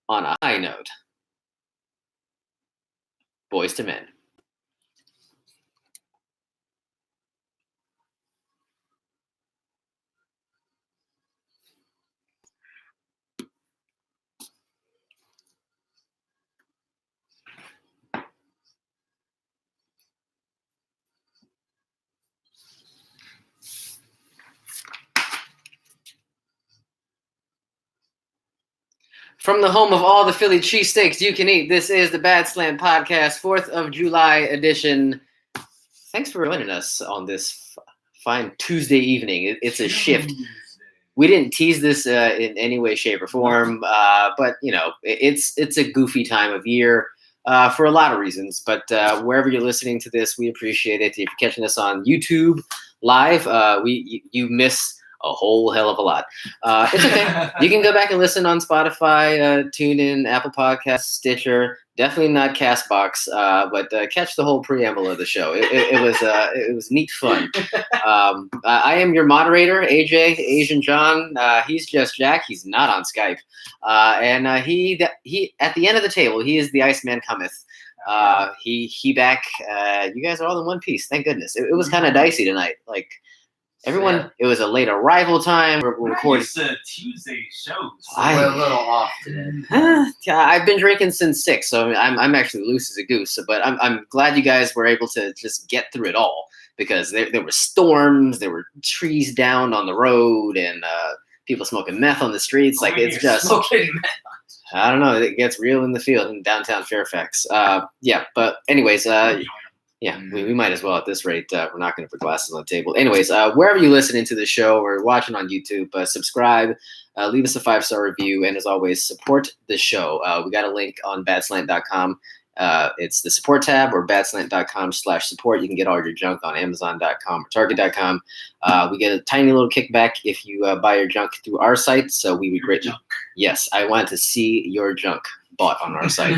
on a high note. Boys to Men. From the home of all the Philly cheesesteaks you can eat, this is the Badslant Podcast, 4th of July edition. Thanks for joining us on this fine Tuesday evening. It's a shift. We didn't tease this in any way, shape, or form, but you know, it's a goofy time of year for a lot of reasons. But wherever you're listening to this, we appreciate it. If you're catching us on YouTube live, you miss a whole hell of a lot. It's okay. You can go back and listen on Spotify, TuneIn, Apple Podcasts, Stitcher. Definitely not Castbox, but catch the whole preamble of the show. It was neat fun. I am your moderator, AJ, Asian John. He's just Jack. He's not on Skype, and he at the end of the table, he is the Iceman cometh. He back. You guys are all in one piece. Thank goodness. It was kind of dicey tonight. Like everyone, It was a late arrival time. We're recording Tuesday shows. We're a little off today. I've been drinking since 6, so I'm actually loose as a goose. But I'm glad you guys were able to just get through it all, because there were storms, there were trees down on the road, and people smoking meth on the streets. Like it's just smoking meth. I don't know. It gets real in the field in downtown Fairfax. But anyways, yeah, we might as well at this rate. We're not going to put glasses on the table. Anyways, wherever you listen to the show or watching on YouTube, subscribe, leave us a 5-star review, and as always, support the show. We got a link on badslant.com. It's the support tab, or badslant.com/support. You can get all your junk on Amazon.com or Target.com. We get a tiny little kickback if you buy your junk through our site. So we would greatly. Yes, I want to see your junk bought on our site.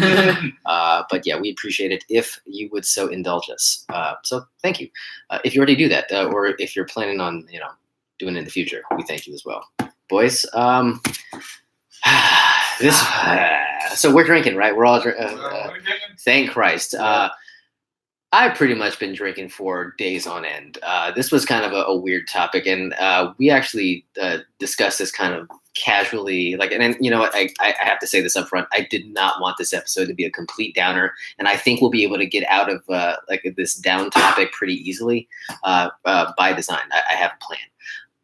But yeah, we appreciate it if you would so indulge us. So thank you. If you already do that, or if you're planning on, doing it in the future, we thank you as well. Boys, so we're drinking, right? We're all drinking. Thank Christ. I've pretty much been drinking for days on end. This was kind of a weird topic, and we actually discussed this kind of casually. And you know what? I have to say this up front. I did not want this episode to be a complete downer, and I think we'll be able to get out of this down topic pretty easily by design. I have a plan.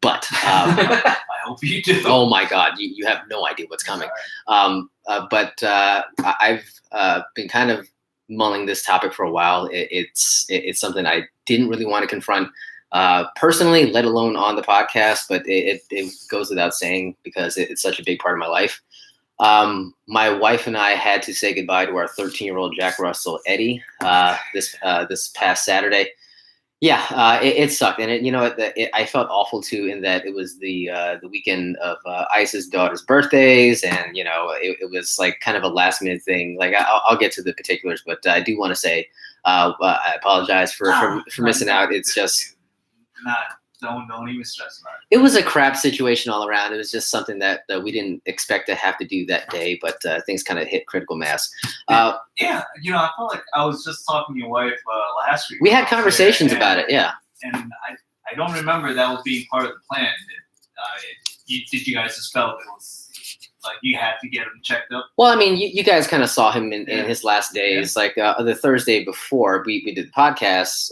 But I hope you do. Oh my God, you have no idea what's coming. But I've been kind of mulling this topic for a while. It's something I didn't really want to confront personally, let alone on the podcast. But it goes without saying, because it's such a big part of my life. My wife and I had to say goodbye to our 13-year-old Jack Russell Eddie this past Saturday. Yeah, it sucked, and I felt awful too, in that it was the weekend of Ice's daughter's birthdays, and it was like kind of a last minute thing. Like I'll get to the particulars, but I do want to say I apologize for missing out. It's just don't even stress about it. It was a crap situation all around. It was just something that we didn't expect to have to do that day, but things kind of hit critical mass. I felt like I was just talking to your wife last week. We had conversations about it, yeah. And I don't remember that was being part of the plan. Did you guys just felt it was like you had to get him checked up? Well, I mean, you guys kind of saw him in his last days. Like the Thursday before we did the podcast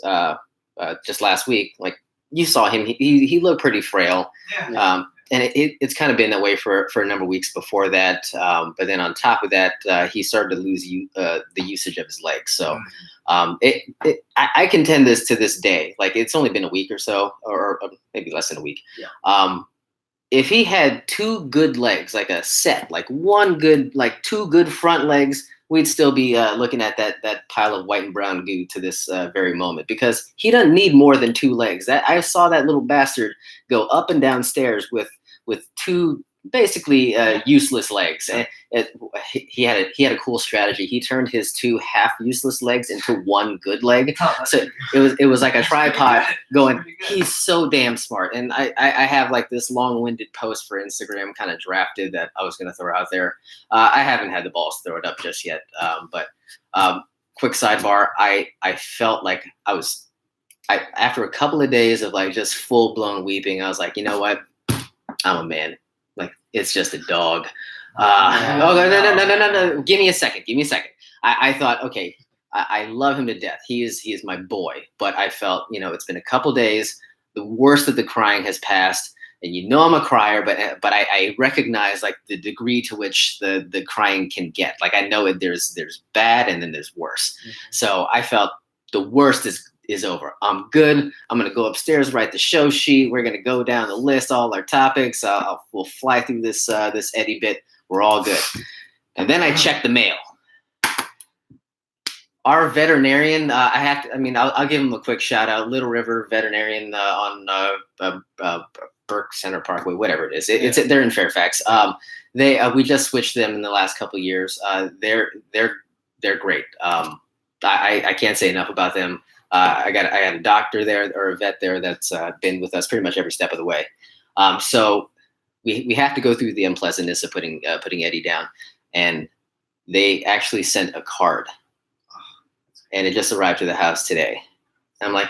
just last week, like, you saw him. He looked pretty frail, and it's kind of been that way for a number of weeks before that. But then on top of that, he started to lose the usage of his legs. So I contend this to this day. Like, it's only been a week or so, or maybe less than a week. Yeah. If he had 2 good legs, like a set, like two good front legs, we'd still be looking at that pile of white and brown goo to this very moment, because he doesn't need more than 2 legs. I saw that little bastard go up and down stairs with 2 basically useless legs. And he had a cool strategy. He turned his 2 half useless legs into 1 good leg. So it was like a tripod going. He's so damn smart. And I have like this long-winded post for Instagram kind of drafted that I was going to throw out there. I haven't had the balls to throw it up just yet. But quick sidebar, I felt like after a couple of days of like just full-blown weeping, I was like, you know what? I'm a man. Like, it's just a dog. No. Give me a second. I thought, okay, I love him to death. He is my boy. But I felt, it's been a couple days. The worst of the crying has passed. And I'm a crier, but I recognize like the degree to which the crying can get. Like, I know there's bad and then there's worse. Mm-hmm. So I felt the worst is over. I'm good. I'm going to go upstairs, write the show sheet. We're going to go down the list, all our topics. We'll fly through this Eddie bit. We're all good. And then I check the mail. Our veterinarian, I'll give him a quick shout out. Little River Veterinarian on Burke Center Parkway, whatever it is. They're in Fairfax. We just switched them in the last couple of years. They're great. I can't say enough about them. I got a doctor there or a vet there that's been with us pretty much every step of the way. So we have to go through the unpleasantness of putting Eddie down, and they actually sent a card, and it just arrived to the house today. And I'm like,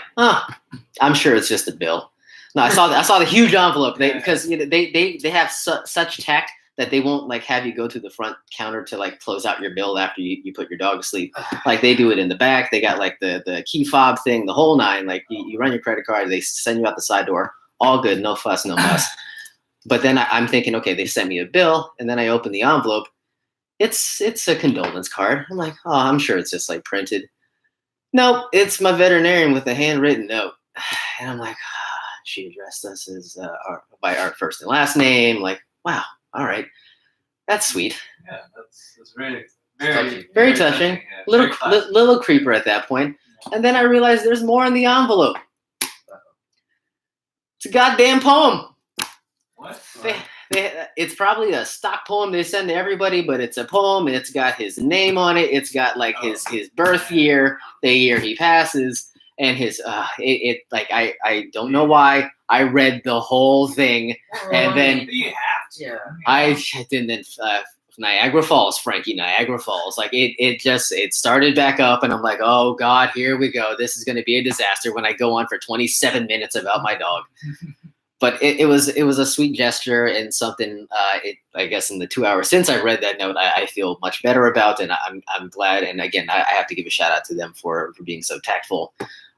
I'm sure it's just a bill. No, I saw the huge envelope because they have such tact that they won't like have you go to the front counter to like close out your bill after you put your dog to sleep. Like, they do it in the back. They got like the key fob thing, the whole nine. Like, you run your credit card, they send you out the side door. All good, no fuss, no muss. But then I'm thinking, okay, they sent me a bill, and then I open the envelope. It's a condolence card. I'm like, I'm sure it's just like printed. Nope, it's my veterinarian with a handwritten note. And I'm like, she addressed us as by our first and last name. Like, wow. All right, that's sweet. Yeah, that's very very touching. Yeah, little creeper at that point. And then I realized there's more in the envelope. It's a goddamn poem. What? It's probably a stock poem they send to everybody, but it's a poem. It's got his name on it. It's got like his birth year, the year he passes, and his I don't know why I read the whole thing, and then you have to. And then Niagara Falls, Frankie, Niagara Falls. Like it started back up, and I'm like, oh God, here we go. This is going to be a disaster when I go on for 27 minutes about my dog. But it was a sweet gesture and something. I guess in the 2 hours since I read that note, I feel much better about, and I'm glad. And again, I have to give a shout out to them for being so tactful.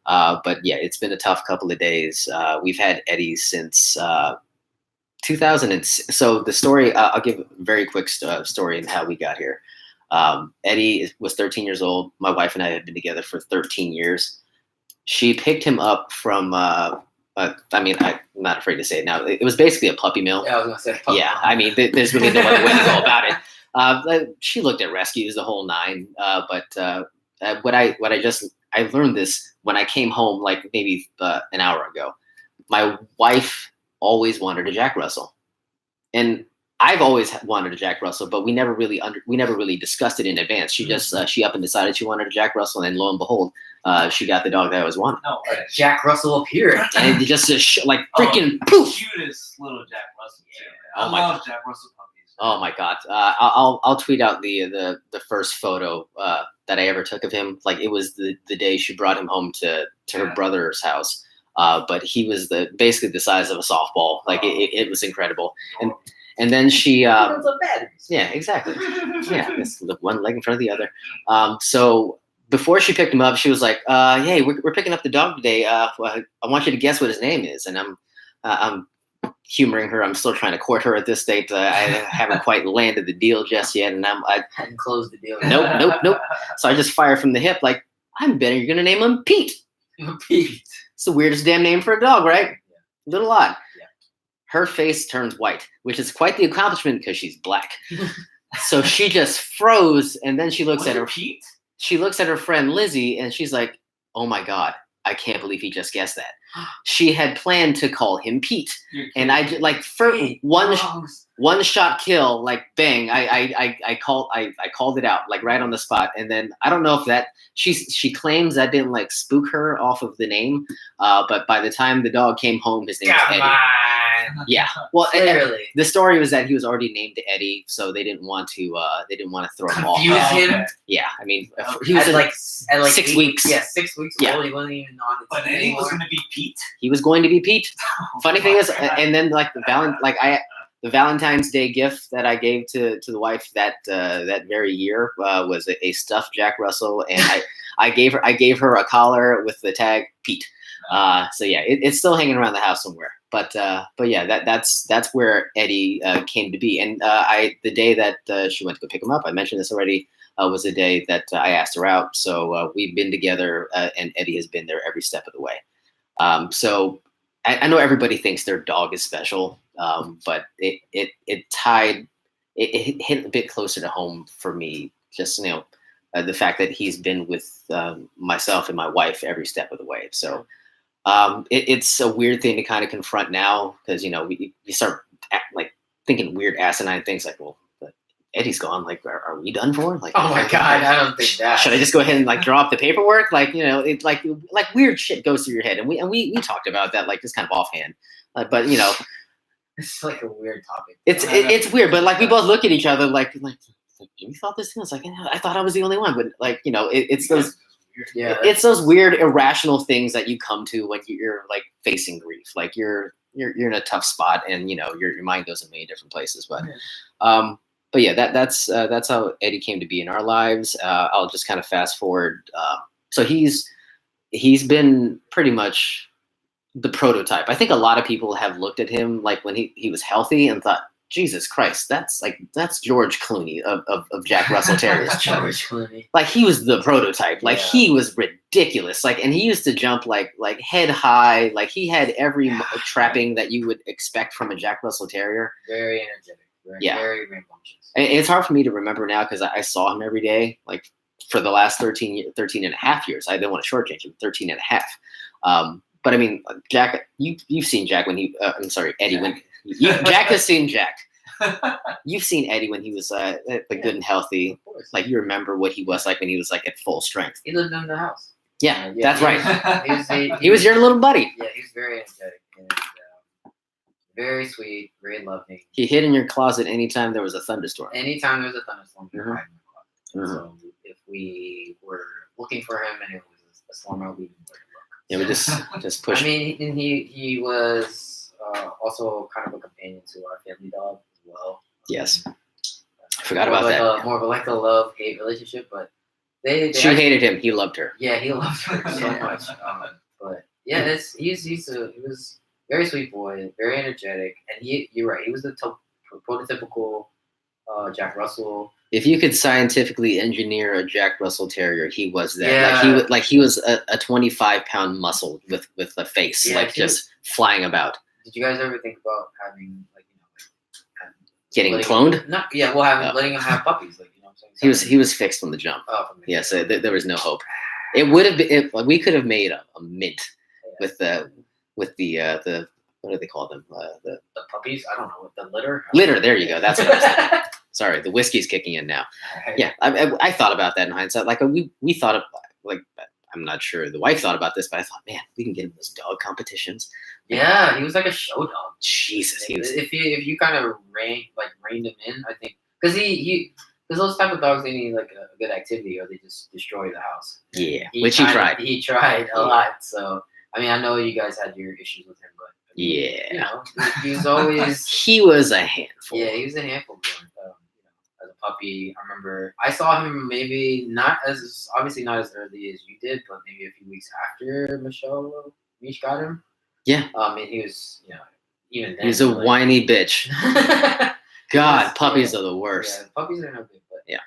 But yeah, it's been a tough couple of days. We've had Eddie since 2000. So the story, I'll give a very quick story on how we got here. Eddie was 13 years old. My wife and I had been together for 13 years. She picked him up from, I'm not afraid to say it now. It was basically a puppy mill. Yeah, I was going to say puppy mill. There's really no other way to go about it. She looked at rescues, the whole nine. But I learned this when I came home, like maybe an hour ago. My wife always wanted a Jack Russell, and I've always wanted a Jack Russell, but we never really discussed it in advance. She just she up and decided she wanted a Jack Russell, and lo and behold, she got the dog that I always wanted. No, Jack Russell appeared, and it just like freaking poof! Cutest little Jack Russell. Yeah. I love Jack Russell puppies. Oh my God! I'll tweet out the first photo that I ever took of him. Like, it was the day she brought him home to her brother's house. But he was basically the size of a softball. Like it was incredible. And then she yeah, exactly. Yeah, it's one leg in front of the other. So before she picked him up, she was like, hey, we're picking up the dog today. I want you to guess what his name is. And I'm humoring her. I'm still trying to court her at this state. I haven't quite landed the deal just yet, and I hadn't closed the deal. Nope. So I just fire from the hip, like, I'm betting you're gonna name him Pete. Pete. It's the weirdest damn name for a dog, right? Yeah. Little odd. Yeah. Her face turns white, which is quite the accomplishment because she's black. So she just froze, and then she looks at her Pete. She looks at her friend Lizzie, and she's like, "Oh my God, I can't believe he just guessed that." She had planned to call him Pete, and I like for one shot kill, like bang. I called it out like right on the spot, and then I don't know if that she claims that didn't like spook her off of the name, but by the time the dog came home, his name was Eddie. Come on. Yeah, well, Clearly. the story was that he was already named Eddie, so they didn't want to throw him off. Confuse him. Yeah, I mean, he was at like 6 weeks. Yeah, 6 weeks Yeah. old. He wasn't even on the But team then he was anymore. going to be Pete. He was going to be Pete. Funny thing is, God. and then like the Valentine's Day gift that I gave to the wife that very year was a stuffed Jack Russell, and I gave her a collar with the tag Pete. So yeah, it's still hanging around the house somewhere. But yeah, that's where Eddie came to be. And the day that she went to go pick him up, I mentioned this already, was the day that I asked her out. So we've been together, and Eddie has been there every step of the way. So I know everybody thinks their dog is special, but it hit a bit closer to home for me. Just the fact that he's been with myself and my wife every step of the way. So. It's a weird thing to kind of confront now because you start thinking weird asinine things like, well, but Eddie's gone. Like, are we done for? Like, Oh my God, I don't think that. Should I just go ahead and drop the paperwork? It's like weird shit goes through your head, and we talked about that just kind of offhand, but It's like a weird topic. it's weird, but we both look at each other like you thought this thing was I thought I was the only one, but it's those. Yeah, It's those weird irrational things that you come to when you're facing grief. Like you're in a tough spot, and your mind goes in many different places. But yeah, that's how Eddie came to be in our lives. I'll just kind of fast forward. So he's been pretty much the prototype. I think a lot of people have looked at him when he was healthy and thought, Jesus Christ, that's George Clooney of Jack Russell Terriers. George Clooney. He was the prototype. He was ridiculous. And he used to jump like head high. He had every trapping that you would expect from a Jack Russell Terrier. Very energetic. Very rambunctious. And it's hard for me to remember now because I saw him every day. For the last 13 and a half years. I didn't want to shortchange him. 13 and a half. But I mean, Jack, you've seen Jack when he. I'm sorry, Eddie when. Jack has seen Jack. You've seen Eddie when he was good and healthy. Of course. You remember what he was like when he was at full strength. He lived in the house. Yeah, that's right. He was your little buddy. Yeah, he was very energetic and very sweet, very loving. He hid in your closet anytime there was a thunderstorm. Anytime there was a thunderstorm, he would hide in my closet. Mhm. So if we were looking for him and it was a storm out, we didn't look. Yeah, we just push. I mean, and he was also kind of a companion to our family dog as well. Yes. I forgot more about of that. More of a love-hate relationship, but they She hated him. He loved her. Yeah, he loved her so much. But yeah, he was a very sweet boy, very energetic, and you're right. He was the prototypical Jack Russell. If you could scientifically engineer a Jack Russell Terrier, he was that. Yeah. He was a 25-pound muscle with a face, Yeah, just flying about. Did you guys ever think about having Getting cloned? Letting him have puppies, what I'm saying? He was fixed from the jump. Oh, from the Yeah, so there was no hope. It would have been. We could have made a mint with the what do they call them? The puppies? I don't know. The litter? Litter. There you go. That's what I was saying. Sorry, the whiskey's kicking in now. Yeah, I thought about that in hindsight. We thought of I'm not sure the wife thought about this, but I thought, man, we can get him those dog competitions. Yeah, he was like a show dog. Jesus, he was. If you kind of reined him in, I think because those type of dogs, they need a good activity or they just destroy the house. Yeah, which he tried. He tried a lot. So I mean, I know you guys had your issues with him, but yeah, he was always. He was a handful. Yeah, he was a handful. As a puppy, I remember I saw him maybe obviously not as early as you did, but maybe a few weeks after Mish got him. Yeah. And he was, even then. He was a whiny bitch. God, puppies are the worst. Yeah, puppies are no good, but yeah.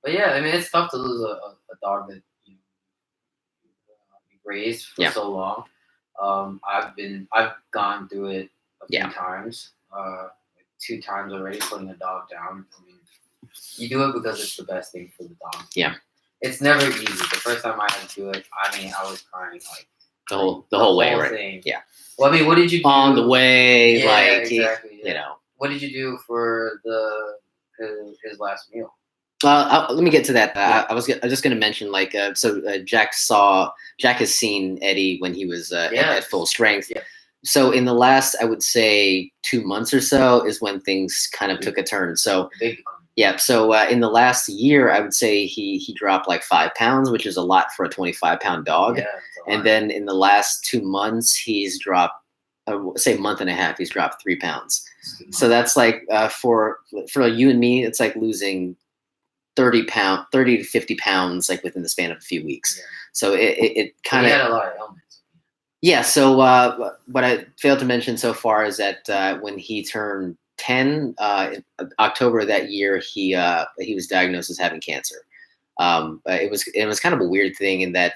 But yeah, I mean, it's tough to lose a dog that you raised for so long. I've gone through it a few times. 2 times already, putting a dog down. I mean, you do it because it's the best thing for the dog. Yeah. It's never easy. The first time I had to do it, I mean, I was crying the whole way, right? Thing. Yeah. Well, I mean, what did you do? On the way, exactly, you know. what did you do for his last meal? Let me get to that. Yeah. I was just going to mention, like, Jack has seen Eddie when he was at full strength. Yeah. So in the last, I would say 2 months or so is when things kind of took a turn. So yeah. So in the last year, I would say he dropped like 5 pounds, which is a lot for a 25-pound dog. Yeah, and then in the last 2 months, he's dropped, say month and a half, he's dropped 3 pounds. So that's like for you and me, it's like losing 30 to 50 pounds, like within the span of a few weeks. Yeah. So it kind of had a lot of ailments. Yeah. So what I failed to mention so far is that when he turned 10, in October of that year, he was diagnosed as having cancer. It was kind of a weird thing in that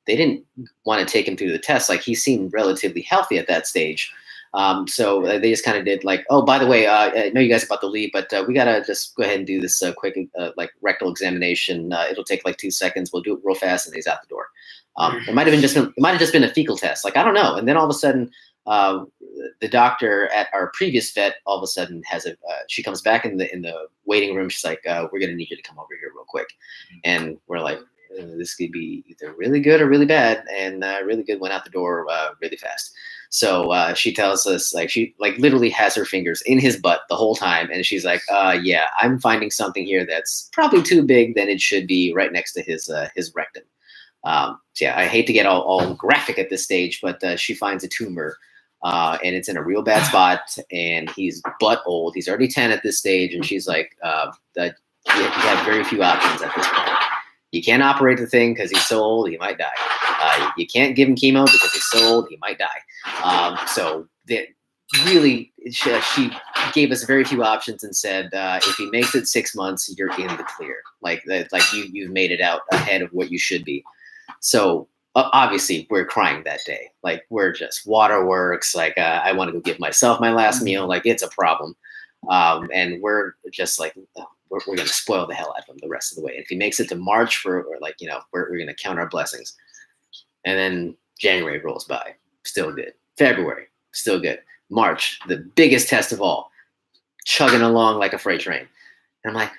they didn't want to take him through the test. Like, he seemed relatively healthy at that stage. So they just kind of did like, oh, by the way, I know you guys are about to leave, but we gotta just go ahead and do this quick like rectal examination. It'll take like 2 seconds. We'll do it real fast, and he's out the door. It might have just been a fecal test. Like, I don't know. And then all of a sudden, the doctor at our previous vet all of a sudden she comes back in the waiting room. She's like, we're gonna need you to come over here real quick. And we're like, this could be either really good or really bad. And really good went out the door really fast. So she tells us, like, she like literally has her fingers in his butt the whole time, and she's like, yeah, I'm finding something here that's probably too big than it should be, right next to his rectum. So yeah, I hate to get all graphic at this stage, but she finds a tumor, and it's in a real bad spot, and he's butt old. He's already 10 at this stage, and she's like, that you have very few options at this point. You can't operate the thing because he's so old, he might die. You can't give him chemo because he's so old, he might die. So really, she gave us very few options and said, if he makes it 6 months, you're in the clear. Like you've made it out ahead of what you should be. So obviously we're crying that day. Like, we're just waterworks. Like, I want to go give myself my last meal. Like, it's a problem. And we're just like, we're going to spoil the hell out of him the rest of the way. And if he makes it to March, we're going to count our blessings. And then January rolls by, still good. February, still good. March, the biggest test of all, chugging along like a freight train. And I'm like,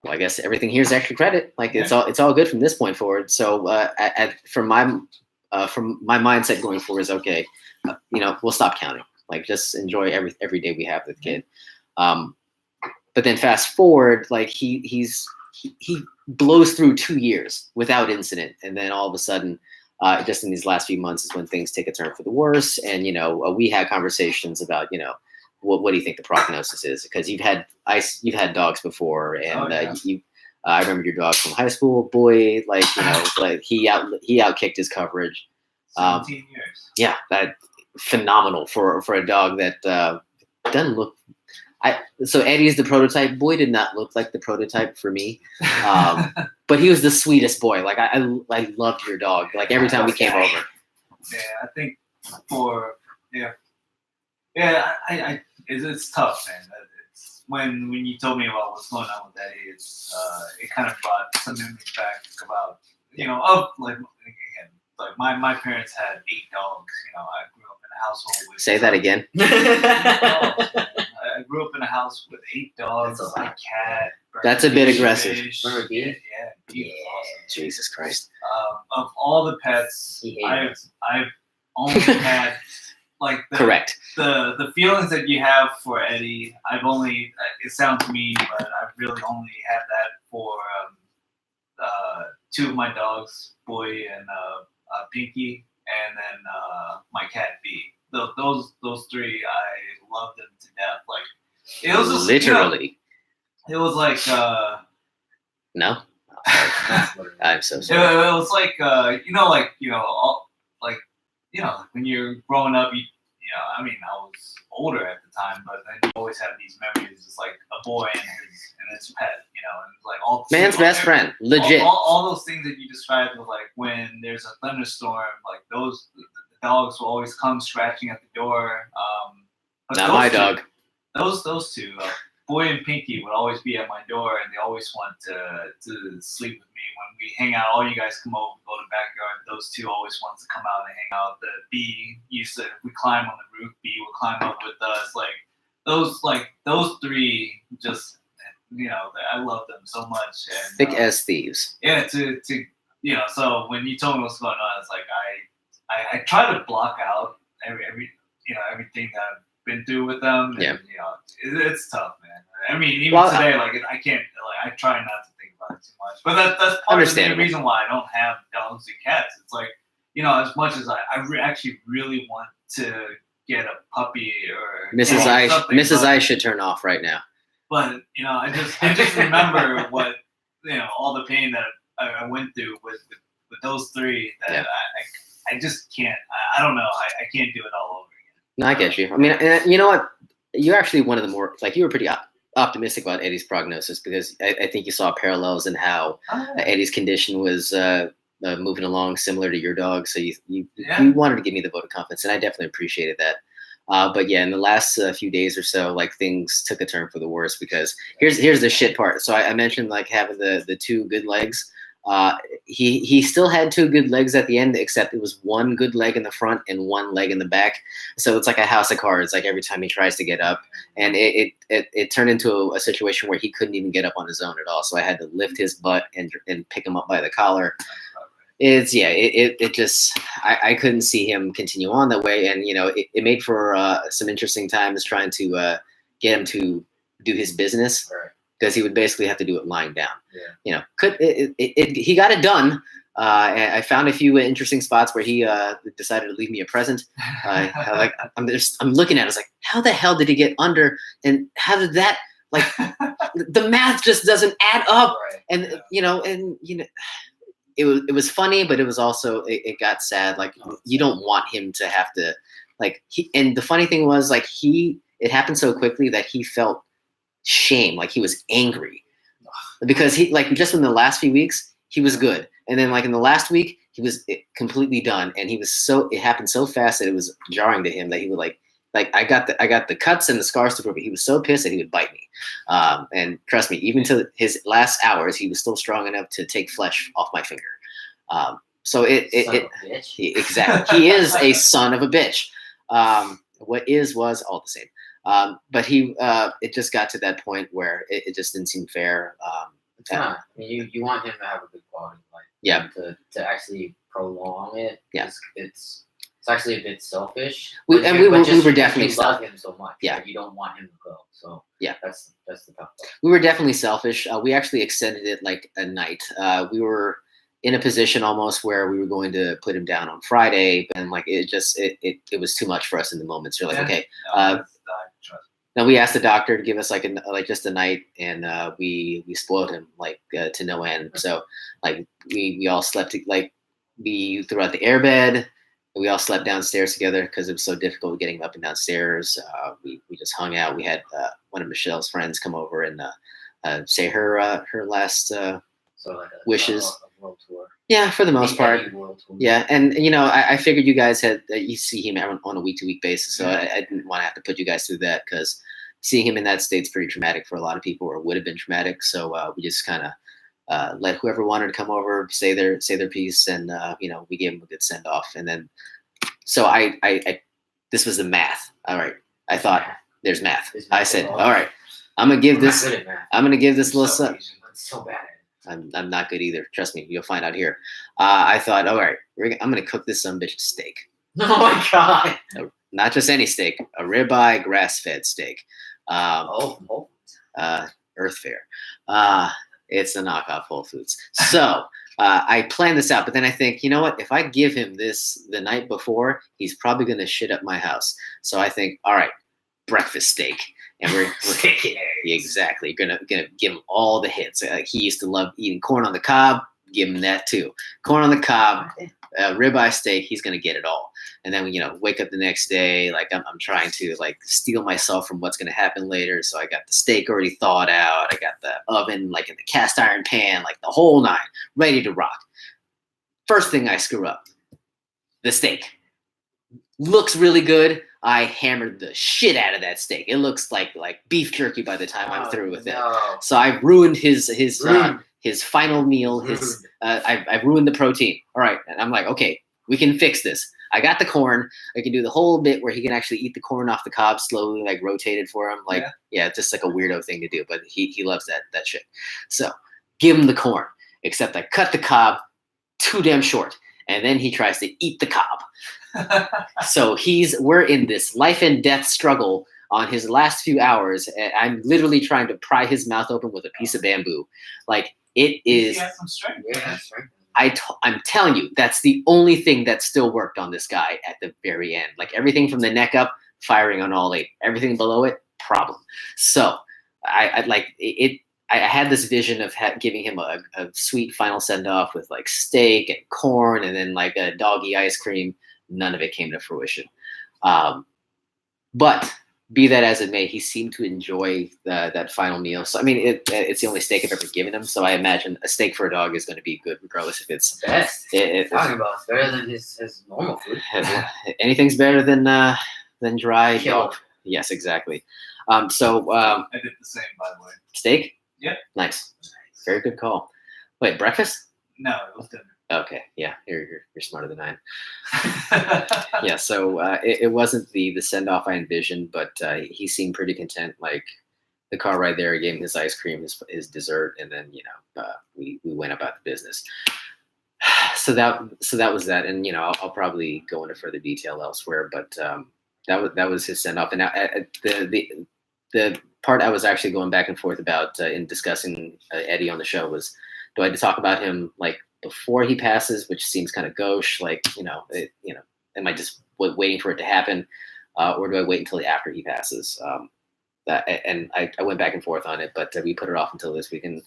well, I guess everything here is extra credit. Like, it's all good from this point forward. So from my mindset going forward is, okay, we'll stop counting. Like, just enjoy every day we have with the kid. But then fast forward, like he blows through 2 years without incident, and then all of a sudden, just in these last few months is when things take a turn for the worse. And we had conversations about what do you think the prognosis is, because you've had dogs before, and I remember your dog from high school, boy, like like he outkicked his coverage. 17 years. Yeah, that phenomenal for a dog that doesn't look. So Eddie's the prototype. Boy did not look like the prototype for me, but he was the sweetest boy. Like, I loved your dog. Like, every time we came over. Yeah, I think it's tough, man. It's when you told me about what's going on with Eddie, it kind of brought some memories back about my parents had 8 dogs. I grew up in a household with. Say that again. I grew up in a house with 8 dogs, a cat. That's a bit aggressive. Remember Bee? Yeah, Bee was awesome. Jesus Christ. Of all the pets, I've only had like correct. The feelings that you have for Eddie. I've only. It sounds mean, but I've really only had that for 2 of my dogs, Boy and Pinky, and then my cat Bee. Those 3, I loved them to death. Like, it was just, literally. It was like no. I'm so sorry. It was like when you're growing up, I was older at the time, but then you always have these memories, just like a boy and his pet, and like all man's best friend, legit. All those things that you described was like when there's a thunderstorm, like the dogs will always come scratching at the door. But not my dog. Those 2, Boy and Pinky, would always be at my door, and they always want to sleep with me. When we hang out, all you guys come over, go to the backyard. Those 2 always want to come out and hang out. The Bee used to, if we climb on the roof, Bee would climb up with us. Like, those three just, I love them so much. And, Thick as thieves. Yeah, to so when you told me what's going on, it's like I try to block out everything that I've been through with them. And, Yeah. It's tough, man. I mean, even today, I can't, I try not to think about it too much. But that's part of the reason why I don't have dogs and cats. It's like, as much as I actually really want to get a puppy or Mrs. I should turn off right now. But I just remember what all the pain that I went through with those three that I just can't. I don't know. I can't do it all over again. No, I get you. I mean, and you know what? You're actually one of the more you were pretty optimistic about Eddie's prognosis because I think you saw parallels in how Eddie's condition was moving along similar to your dog. So you wanted to give me the vote of confidence, and I definitely appreciated that. But yeah, in the last few days or so, things took a turn for the worse because here's the shit part. So I mentioned having the two good legs. He still had two good legs at the end, except it was one good leg in the front and one leg in the back. So it's like a house of cards. Every time he tries to get up, and it turned into a situation where he couldn't even get up on his own at all. So I had to lift his butt and pick him up by the collar. It just I couldn't see him continue on that way, and it made for some interesting times trying to get him to do his business. Right. Because he would basically have to do it lying down. Yeah. He got it done. And I found a few interesting spots where he decided to leave me a present. I'm looking at it. I was like, how the hell did he get under? And how did that the math just doesn't add up? Right. And it was funny, but it was also it got sad. You don't want him to have to and the funny thing was it happened so quickly that he felt shame, he was angry because he just in the last few weeks he was good, and then in the last week he was completely done, and it happened so fast that it was jarring to him that he would I got the cuts and the scars to prove it. He was so pissed that he would bite me, and trust me, even to his last hours he was still strong enough to take flesh off my finger. So exactly, he is a son of a bitch. What was all the same. But it just got to that point where it just didn't seem fair. It's not. I mean, you want him to have a good quality of life. Yeah. To actually prolong it. Yeah. It's actually a bit selfish. We were definitely you love him so much. Yeah. You don't want him to go. So yeah, that's the tough part. We were definitely selfish. We actually extended it a night. We were in a position almost where we were going to put him down on Friday, and it was too much for us in the moment. So okay. Now we asked the doctor to give us just a night, and we spoiled him to no end. So we all slept we threw out the airbed. We all slept downstairs together because it was so difficult getting up and downstairs. We just hung out. We had one of Michelle's friends come over and say her last wishes. A world tour. Yeah, for the most part. Yeah, and I figured you guys you see him on a week-to-week basis, so I didn't want to have to put you guys through that because seeing him in that state's pretty traumatic for a lot of people, or would have been traumatic. So we just kind of let whoever wanted to come over say their piece, and we gave him a good send off. And then so I this was the math. All right, I thought there's math. I said, all right, I'm gonna give this little son. So bad. I'm not good either. Trust me, you'll find out here. I thought, all right, I'm gonna cook this son bitch a steak. Oh my god! Not just any steak, a ribeye grass-fed steak. Earth Fare. It's a knockoff Whole Foods. So I planned this out, but then I think, you know what? If I give him this the night before, he's probably gonna shit up my house. So I think, all right, breakfast steak. And we're exactly gonna give him all the hits. He used to love eating corn on the cob. Give him that too. Corn on the cob, ribeye steak. He's gonna get it all. And then wake up the next day I'm trying to steal myself from what's gonna happen later. So I got the steak already thawed out. I got the oven in the cast iron pan, the whole nine, ready to rock. First thing I screw up, the steak looks really good. I hammered the shit out of that steak. It looks like beef jerky by the time I'm through with it. So I ruined his final meal. I've ruined the protein. All right, and I'm like, okay, we can fix this. I got the corn. I can do the whole bit where he can actually eat the corn off the cob slowly, like rotated for him. Like, yeah, it's just like a weirdo thing to do, but he loves that shit. So give him the corn, except I cut the cob too damn short. And then he tries to eat the cob. So we're in this life and death struggle on his last few hours. And I'm literally trying to pry his mouth open with a piece of bamboo. Like, it is. He has some strength. Yeah, strength. I'm telling you, that's the only thing that still worked on this guy at the very end. Like, everything from the neck up, firing on all 8. Everything below it, problem. So I like it. I had this vision of giving him a sweet final send off with like steak and corn and then like a doggy ice cream. None of it came to fruition. But be that as it may, he seemed to enjoy that final meal. So, I mean, it's the only steak I've ever given him. So I imagine a steak for a dog is going to be good regardless if it's best. Talking about it's better than his normal food. Anything's better than dry dog. Yes, exactly. I did the same, by the way. Steak? Yeah. Nice. Very good call. Wait, breakfast? No, it was dinner. Okay, yeah, you're smarter than I am. Yeah, so it wasn't the send off I envisioned, but he seemed pretty content. Like, the car ride there, I gave him his ice cream, his dessert, and then we went about the business. So that was that, and I'll probably go into further detail elsewhere, but that was his send off, and the part I was actually going back and forth about in discussing Eddie on the show was, do I talk about him like before he passes, which seems kind of gauche, like am I just waiting for it to happen, or do I wait until after he passes? And I went back and forth on it, but we put it off until this week, and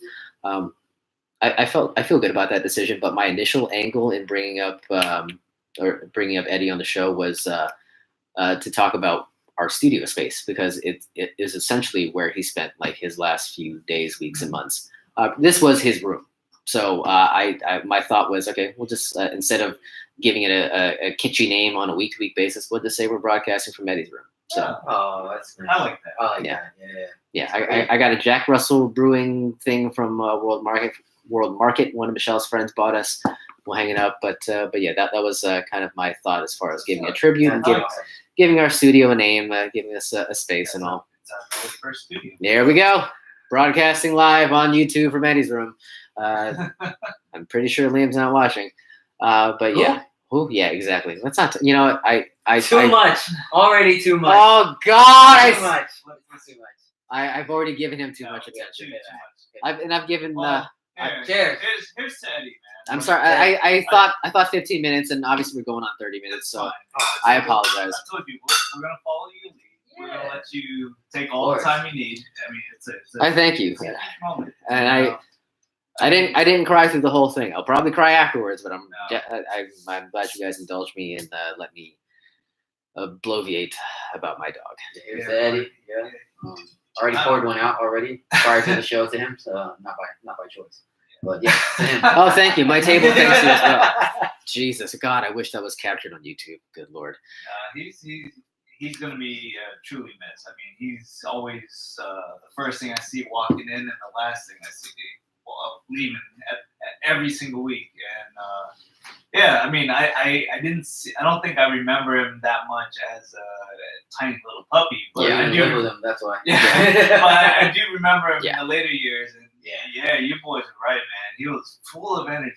I feel good about that decision. But my initial angle in bringing up Eddie on the show was to talk about our studio space, because it is essentially where he spent like his last few days, weeks, and months. This was his room. So my thought was, okay, we'll just, instead of giving it a kitschy name on a week-to-week basis, we'll just say we're broadcasting from Eddie's room. So, that's nice. I like that. I like that. Yeah. I got a Jack Russell Brewing thing from World Market. One of Michelle's friends bought us. We'll hang it up. But yeah, that was kind of my thought as far as giving a tribute and giving our studio a name, giving us a space and all. It's our very first studio. There we go. Broadcasting live on YouTube from Eddie's room. I'm pretty sure Liam's not watching. But yeah. Oh, yeah, exactly. Let's not. Too much. Already too much. Oh God! Too much. Too much. I've already given him too much attention. I've given. Here's to Eddie, man. I'm sorry. I thought 15 minutes, and obviously we're going on 30 minutes. So I apologize. I told you we're gonna follow you. We're gonna let you take all the time you need. I mean, it's I thank you. Moment. And I didn't cry through the whole thing. I'll probably cry afterwards, but I'm glad you guys indulged me and let me bloviate about my dog. Here's Eddie. Yeah. Already poured one out already prior to the show to him, so not by choice. But yeah, to him. Oh, thank you. My table thanks you as well. Jesus, God, I wish that was captured on YouTube. Good Lord. He's going to be truly missed. I mean, he's always the first thing I see walking in and the last thing I see leaving at every single week. And I mean, I don't think I remember him that much as a tiny little puppy. But I do remember him. That's why. Yeah, but I do remember him in the later years. And you boys are right, man. He was full of energy, man.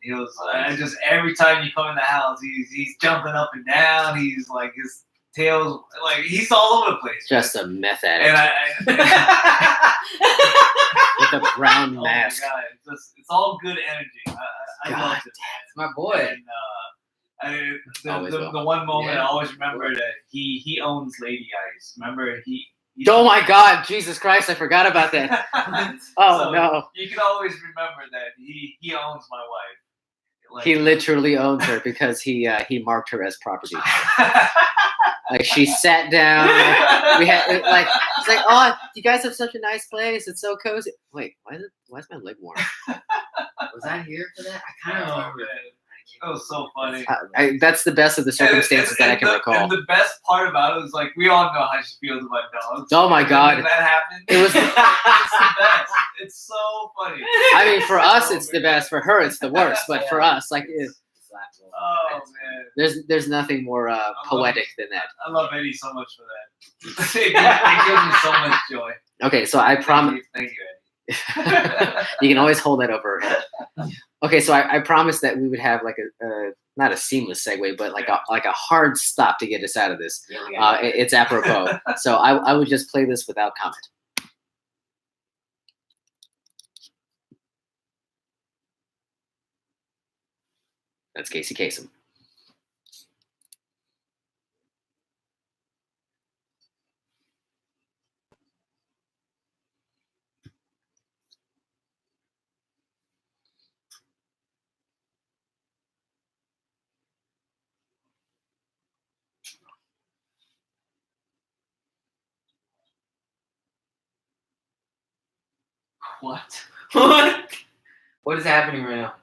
He was just every time you come in the house, he's jumping up and down. He's like his tails, like he's all over the place. Just a meth addict. And with a brown mask. Oh my God, it's all good energy. I love it. It's my boy. And the one moment I always remember that he owns Lady Ice. Remember he oh my God, Jesus Christ! I forgot about that. No! You can always remember that he owns my wife. Like, he literally owns her because he marked her as property. Like, she sat down. We had it's like, oh, you guys have such a nice place. It's so cozy. Wait, why is my leg warm? Was I here for that? I kind of remember. It was so funny. That's the best of the circumstances that I can recall. And the best part about it was, like, we all know how she feels about dogs. Oh my God! When that happened, it was. It's the best. It's so funny. I mean, for us, it's the best. For her, it's the worst. But for us, like, Oh man. There's nothing more poetic than that. I love Eddie so much for that. It gives me so much joy. Okay, so I promise. Thank you, Eddie. You can always hold that over her head. Okay, so I promised that we would have like a not a seamless segue, but like a hard stop to get us out of this. It's apropos. So I would just play this without comment. That's Casey Kasem. What? What is happening right now?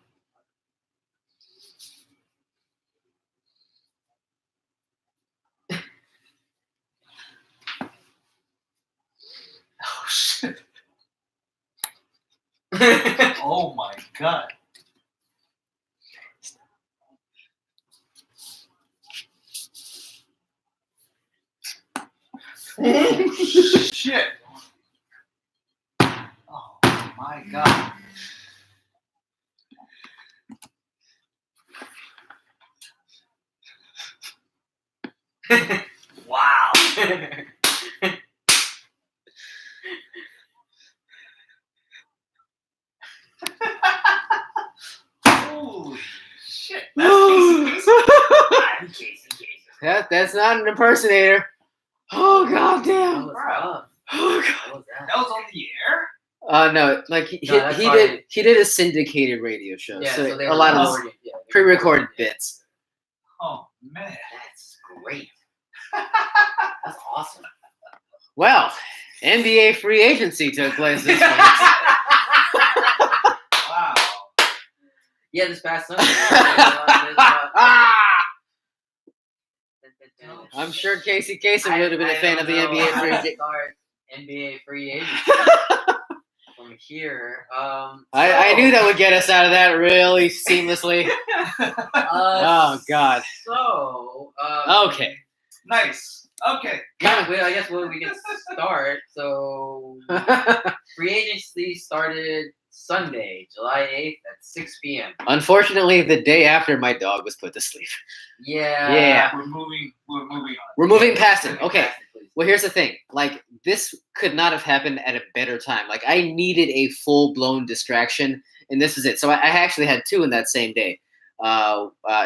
Oh shit. Oh my god. Shit. Oh my god. Wow. Holy shit. That's Casey. That's not an impersonator. Oh god damn. That Oh god. That was on the air? No, like he did a syndicated radio show, Yeah, so they a lot of recorded, pre-recorded bits. Oh man. That's great. That's awesome. Well, NBA free agency took place this week. Wow. Yeah, this past Sunday. I'm sure Casey Kasem would have been a fan of the NBA free agency. NBA free agency from here. I knew that would get us out of that really seamlessly. Oh god. So. Okay. Nice. Okay. Yeah, well, I guess we can start. So, free agency started Sunday, July 8th at 6 p.m. Unfortunately, the day after my dog was put to sleep. Yeah. Yeah. We're moving on. We're moving past it. Okay. Well, here's the thing. Like, this could not have happened at a better time. Like, I needed a full-blown distraction, and this is it. So I actually had two in that same day.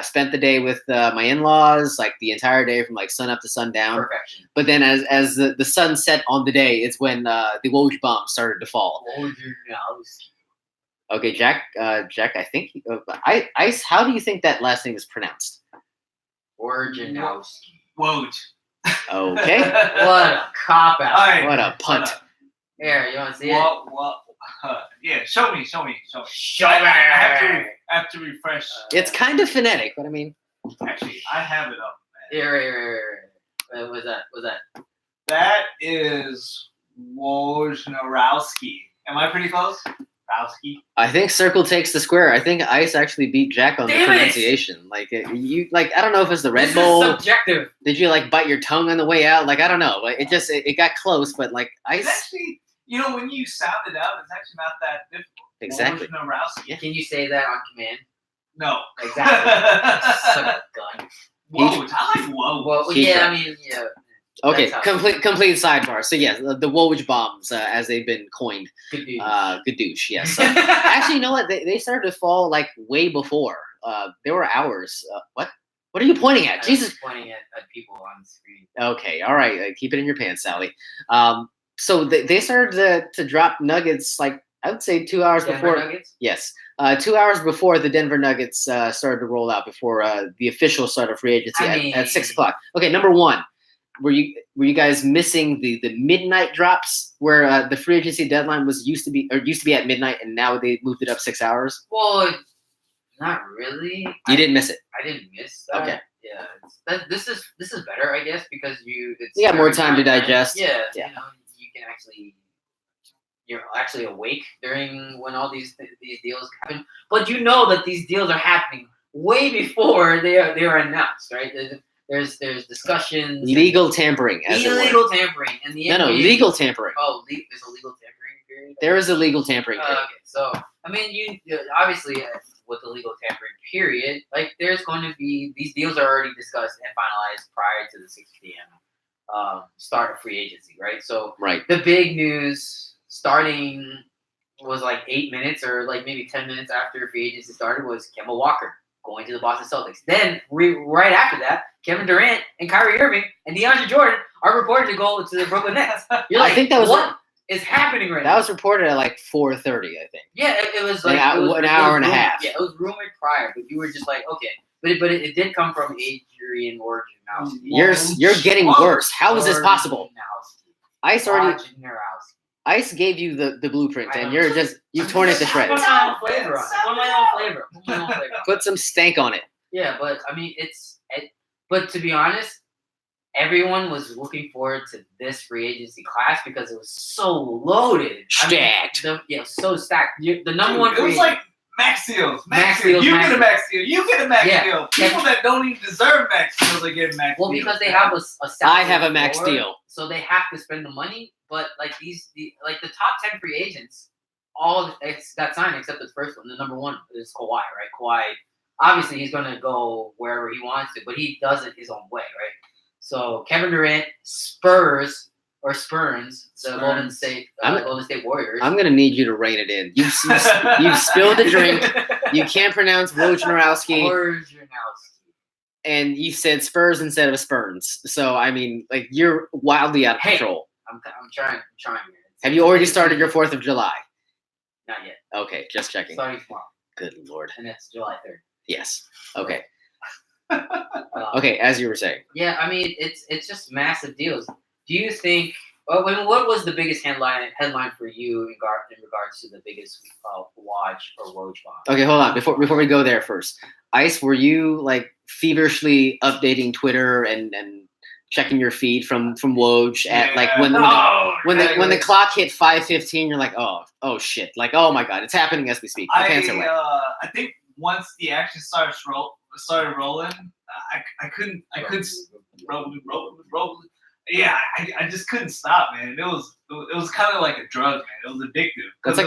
Spent the day with my in-laws, like the entire day from like sun up to sundown. Perfection. But then as the sun set on the day, it's when the Woj bomb started to fall. Okay, Jack, I think Ice. How do you think that last name is pronounced? Wojnarowski. Woj. Okay. What a cop out. All right. What a punt. Here, you want to see yeah, show me. Show me. I have to refresh. It's kind of phonetic, but I mean. Actually, I have it up, man. Here. What's that? That is Wojnarowski. Am I pretty close? Rowski. I think circle takes the square. I think Ice actually beat Jack on the pronunciation. Like I don't know if it's the Red Bull. Subjective. Did you like bite your tongue on the way out? Like I don't know. Like it got close, but like Ice. It's actually, when you sound it out, it's actually not that difficult. Exactly. Wojnarowski. Yeah. Can you say that on command? No. Exactly. Son of a gun. Woj. I like Woj. Well, yeah, I mean, yeah. Okay, complete sidebar. So yeah, the Woj bombs, as they've been coined. Gadoosh, yes. Actually, you know what? They started to fall like way before. There were hours. What? What are you pointing at? Jesus. Pointing at people on the screen. Okay, all right. Keep it in your pants, Sally. So they started to drop nuggets like I would say 2 hours Denver before. Nuggets? Yes, 2 hours before the Denver Nuggets started to roll out before the official start of free agency at 6 o'clock. Okay, number one. Were you guys missing the midnight drops where the free agency deadline used to be at midnight and now they moved it up 6 hours? Well, not really. You didn't miss it. I didn't miss that. Okay. Yeah, this is better, I guess, because you got more time to digest. Yeah. You can you're actually awake during when all these deals happen, but you know that these deals are happening way before they are announced, right? There's discussions. Legal tampering, illegal tampering, and the NBA, legal tampering. Oh, there's a legal tampering period. There is a legal tampering period. Okay, so I mean, you obviously with the legal tampering period, like there's going to be these deals are already discussed and finalized prior to the 6 p.m. Start of free agency, right? So the big news starting was like 8 minutes or like maybe 10 minutes after free agency started was Kemba Walker going to the Boston Celtics. Then right after that, Kevin Durant and Kyrie Irving and DeAndre Jordan are reported to go to the Brooklyn Nets. You're like, I think that was what is happening right now? That was reported at like 4:30, I think. Yeah, it was like an hour and a half. Yeah, it was rumored prior, but you were just like, okay. But it did come from Adrian Wojnarowski. You're getting worse. How is this possible? Ice gave you the blueprint, and you've torn it to shreds. Put my own flavor. Put some stank on it. Yeah, but I mean, but to be honest, everyone was looking forward to this free agency class because it was so loaded. Stacked. So stacked. The number one. It was like max deals. Max deals. You get a max deal. You get a max deal. People that don't even deserve max deals are getting max deals. Well, because they have a I have a max deal. So they have to spend the money. But like the top 10 free agents, all got signed except the first one. The number one is Kawhi, right? Kawhi, obviously he's gonna go wherever he wants to, but he does it his own way, right? So Kevin Durant, Spurns, the Golden State Warriors. I'm gonna need you to rein it in. You spilled the drink. You can't pronounce Wojnarowski. And you said Spurs instead of Spurns. So I mean, like you're wildly out of control. I'm trying. Have you already started your 4th of July? Not yet. Okay, just checking. Starting tomorrow. Good Lord. And it's July 3rd. Yes. Okay. Okay, as you were saying. Yeah, I mean it's just massive deals. Do you think? What was the biggest headline for you in regards to the biggest watch or Woj bomb? Okay, hold on. Before we go there first, Ice, were you like feverishly updating Twitter and checking your feed from Woj at like when the clock hit 5:15? You're like, oh shit, like oh my god, it's happening as we speak. I think once the action started rolling, I couldn't roll. Yeah, I just couldn't stop, man. It was kind of like a drug, man. It was addictive because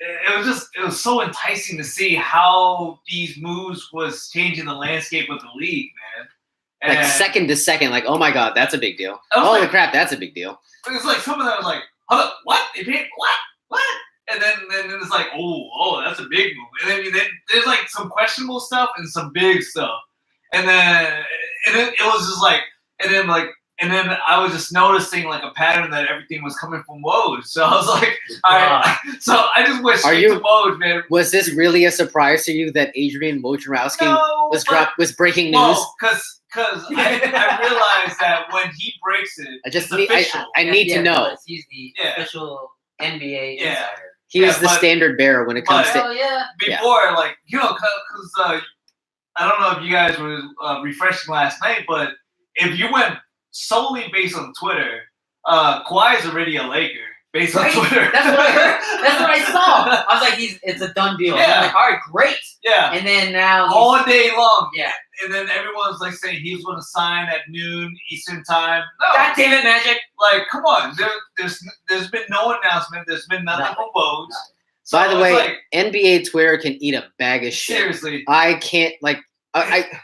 it was so enticing to see how these moves was changing the landscape of the league, man. And like second to second, like oh my god, that's a big deal. Holy crap, that's a big deal. It was like some of them was like, hold up, what? They paid what? And then it's like, oh, that's a big move. And then there's like some questionable stuff and some big stuff. And then it was just like, and then I was just noticing like a pattern that everything was coming from Woj. So I was like, all right. So I just went straight to Woj, man. Was this really a surprise to you that Adrian Wojnarowski was breaking news? No, because I realized that when he breaks it, I need to know. He's the official NBA insider. He's the standard bearer when it comes to before, like because I don't know if you guys were refreshing last night, but if you went solely based on Twitter, Kawhi is already a Laker based on Twitter. That's what I heard. That's what I saw. I was like, it's a done deal. Yeah. I'm like, all right, great. Yeah. And then now all day long. Yeah. And then everyone's like saying he was going to sign at noon Eastern time. No. God damn it, Magic. Like, come on. There's been no announcement. There's been nothing from Woj. So by the way, NBA Twitter can eat a bag of shit. Seriously. I can't like.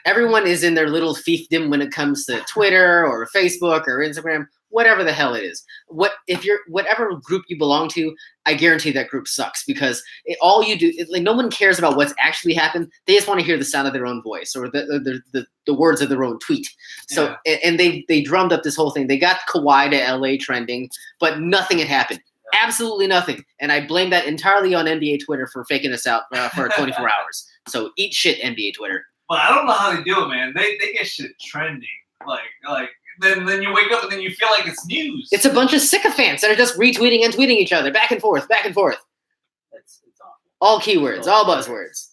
Everyone is in their little fiefdom when it comes to Twitter or Facebook or Instagram, whatever the hell it is. Whatever group you belong to, I guarantee that group sucks because all you do is like no one cares about what's actually happened. They just want to hear the sound of their own voice or the words of their own tweet. So and they drummed up this whole thing. They got Kawhi to LA trending, but nothing had happened. Absolutely nothing. And I blame that entirely on NBA Twitter for faking us out for 24 hours. So eat shit, NBA Twitter. But I don't know how they do it, man. They get shit trending. Like then you wake up and then you feel like it's news. It's a bunch of sycophants that are just retweeting and tweeting each other back and forth. It's awful. All keywords, all buzzwords.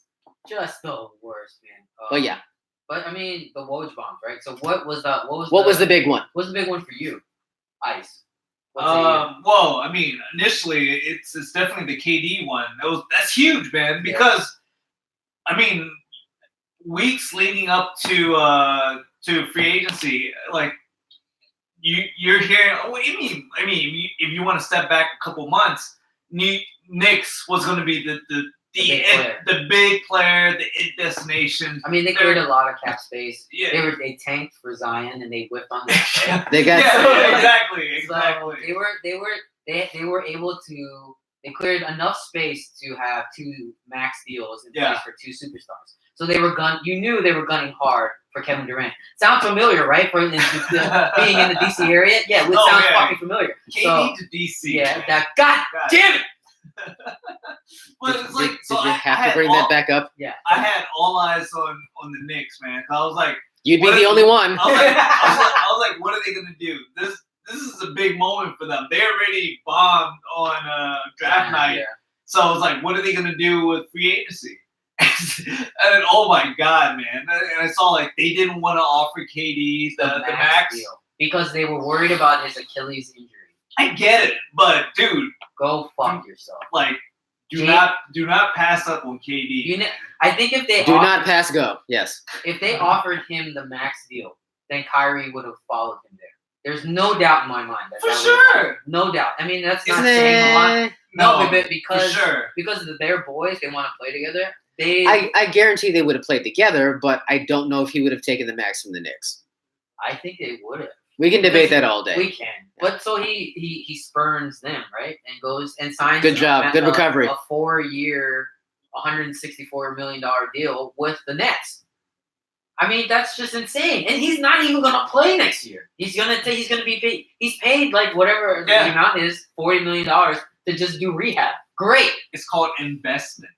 Just the worst, man. Oh yeah. But I mean the Woj bombs, right? So what was the big one? What was the big one for you? Ice. Well, I mean, initially it's definitely the KD one. That's huge, man, because I mean, weeks leading up to free agency, like you're hearing, what do you mean? I mean, if you want to step back a couple months, Knicks was going to be the big player, the destination. I mean, they cleared a lot of cap space. Yeah. They tanked for Zion and they whipped on that. They got exactly. So they were able to. They cleared enough space to have 2 max deals in place for 2 superstars. So you knew they were gunning hard for Kevin Durant. Sounds familiar, right? For being in the DC area, yeah, it sounds fucking familiar. KD to DC. Yeah, God damn it. But it's like, did you have to bring that back up? Yeah, I had all eyes on the Knicks, man. I was like, you'd be the only one. I was like, what are they gonna do? This is a big moment for them. They already bombed on draft night, so I was like, what are they gonna do with free agency? And oh my god, man! And I saw like they didn't want to offer KD the max deal because they were worried about his Achilles injury. I get it, but dude, go fuck yourself. Like, do not pass up on KD. I think if they not pass go. Yes. If they offered him the max deal, then Kyrie would have followed him there. There's no doubt in my mind that sure. No doubt. I mean, that's not saying a lot. No, but because they're boys, they want to play together. I guarantee they would have played together, but I don't know if he would have taken the max from the Knicks. I think they would have. We can debate that all day. We can. But so he spurns them, right? And goes and signs good job. Good recovery. A 4-year, $164 million deal with the Nets. I mean, that's just insane. And he's not even gonna play next year. He's gonna be paid. He's paid like whatever the amount is, $40 million to just do rehab. Great. It's called investment.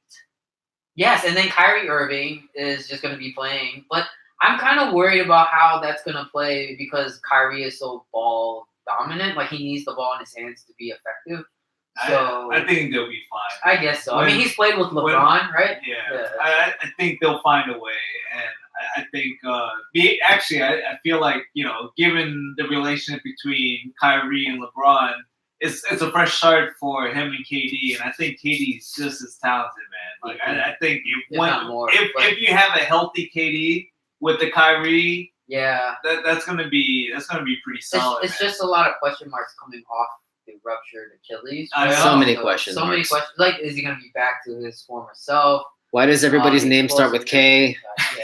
Yes, and then Kyrie Irving is just gonna be playing, but I'm kind of worried about how that's going to play because Kyrie is so ball dominant. Like, he needs the ball in his hands to be effective. So I think they'll be fine. I guess so. I mean, he's played with LeBron, right? Yeah. I think they'll find a way. And I think, I feel like, given the relationship between Kyrie and LeBron, it's a fresh start for him and KD. And I think KD's just as talented, man. Like, I think if you have a healthy KD, with the Kyrie, that's gonna be pretty solid. It's just a lot of question marks coming off the ruptured Achilles. So many questions. Like, is he gonna be back to his former self? Why does everybody's name start with K?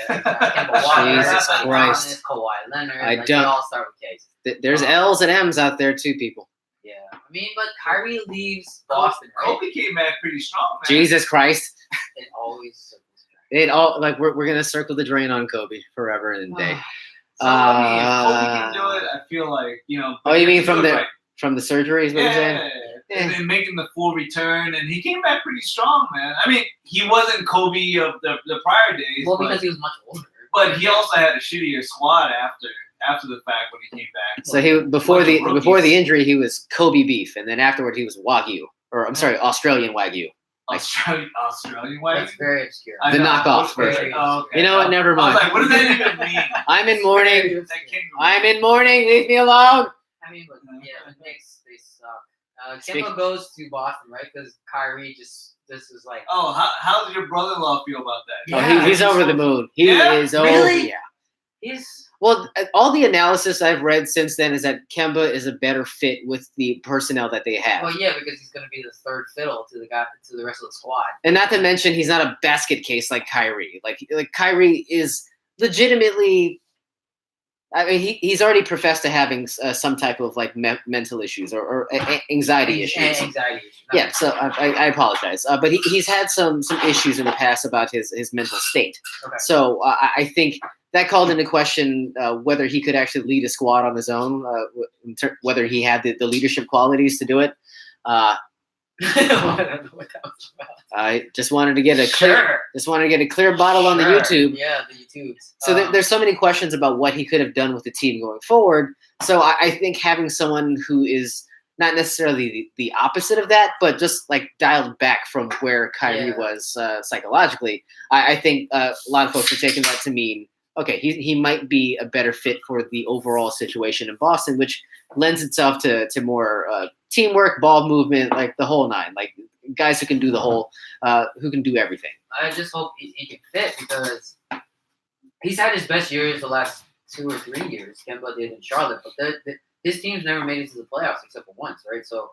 Jesus Christ. Kawhi Leonard. I don't. They all start with K. There's L's and M's out there too, people. Yeah, I mean, but Kyrie leaves Boston, right? Kobe came back pretty strong, man. Jesus Christ. It always. We're gonna circle the drain on Kobe forever and a day. So, I mean, if Kobe can do it, I feel like Oh, you mean from the surgeries? What you're saying? And making the full return, and he came back pretty strong, man. I mean, he wasn't Kobe of the prior days. Well, because he was much older. But he also had a shittier squad after the fact when he came back. So he before the injury, he was Kobe beef, and then afterward he was Wagyu, or I'm sorry, Australian Wagyu. Australian Wagyu? That's very obscure. The knockoff version. Oh, okay. You know what? Never mind. I was like, what does that even mean? I'm in mourning. I'm in mourning. Leave me alone. I mean, but the Knicks, they suck. Kemba goes to Boston, right? Because Kyrie this is like. Oh, how does your brother-in-law feel about that? Yeah, he's over the moon. He is over. Really? Yeah. He's. Well, all the analysis I've read since then is that Kemba is a better fit with the personnel that they have. Well, yeah, because he's going to be the third fiddle to the rest of the squad. And not to mention, he's not a basket case like Kyrie. Like Kyrie is legitimately. I mean, he's already professed to having some type of like mental issues or anxiety issues. Anxiety issues. Yeah, so I apologize, but he's had some issues in the past about his mental state. Okay. So I think that called into question whether he could actually lead a squad on his own, whether he had the leadership qualities to do it. I don't know what that was about. I just wanted to get a clear bottle on the YouTube. Yeah, the YouTubes. So there's so many questions about what he could have done with the team going forward. So I think having someone who is not necessarily the opposite of that, but just like dialed back from where Kyrie was psychologically, I think a lot of folks are taking that to mean, okay, he might be a better fit for the overall situation in Boston, which lends itself to more teamwork, ball movement, like the whole nine, like guys who can do the whole, who can do everything. I just hope he can fit because he's had his best years the last 2 or 3 years. Kemba did in Charlotte, but his team's never made it to the playoffs except for once, right? So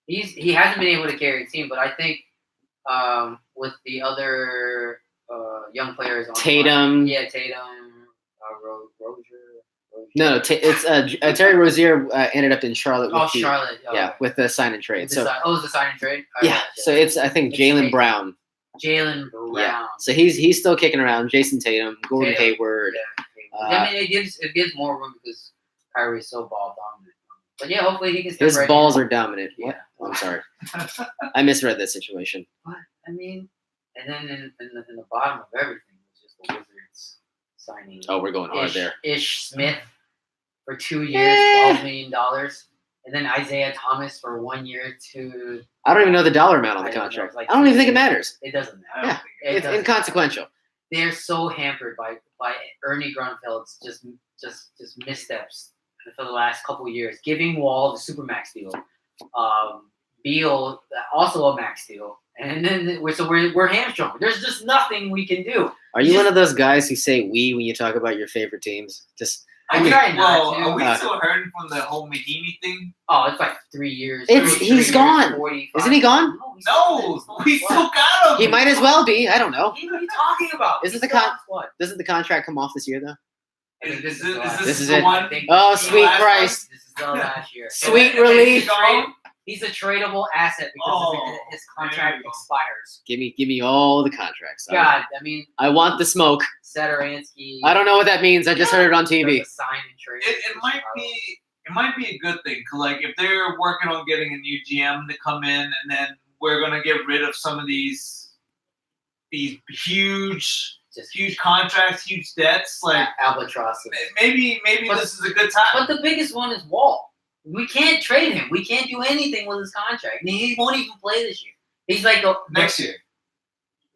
he hasn't been able to carry a team. But I think with the other young players on Tatum, Rozier. No, it's Terry Rozier ended up in Charlotte. With Charlotte. With the sign and trade. It was the sign and trade. So it's I think Jaylen Brown. Yeah. So he's still kicking around. Jason Tatum, Gordon Hayward. Yeah. I mean, it gives more room because Kyrie's so ball dominant. But yeah, hopefully he can. His balls are dominant. Yeah. I'm sorry. I misread that situation. But I mean, and then in the bottom of everything was just the Wizards signing. Oh, we're going hard there. Ish Smith for 2 years, $12 million, and then Isaiah Thomas for 1 year to. I don't even know the dollar amount on the contract. I don't even think it matters. It doesn't matter. Yeah, it's inconsequential. They're so hampered by Ernie Grunfeld's just missteps for the last couple of years, giving Wall the supermax deal, Beal also a max deal, and then we're hamstrung. There's just nothing we can do. Are you one of those guys who say "we" when you talk about your favorite teams? Are we still hurting from the whole Mahinmi thing? Oh, it's like 3 years. He's gone. 45. Isn't he gone? No, we still got him. He might as well be. I don't know. What are you talking about? Doesn't the contract come off this year though? This is the it. one? Oh, sweet Christ! This is the last year. Sweet relief. He's a tradable asset because his contract expires. Give me all the contracts. God, I mean, I want the smoke. Satoransky. I don't know what that means. I just heard it on TV. Sign and trade. It might be a good thing because like if they're working on getting a new GM to come in, and then we're gonna get rid of some of these huge contracts, huge debts, like albatrosses. Maybe this is a good time. But the biggest one is Wall. We can't trade him. We can't do anything with his contract. I mean, he won't even play this year. He's like next year.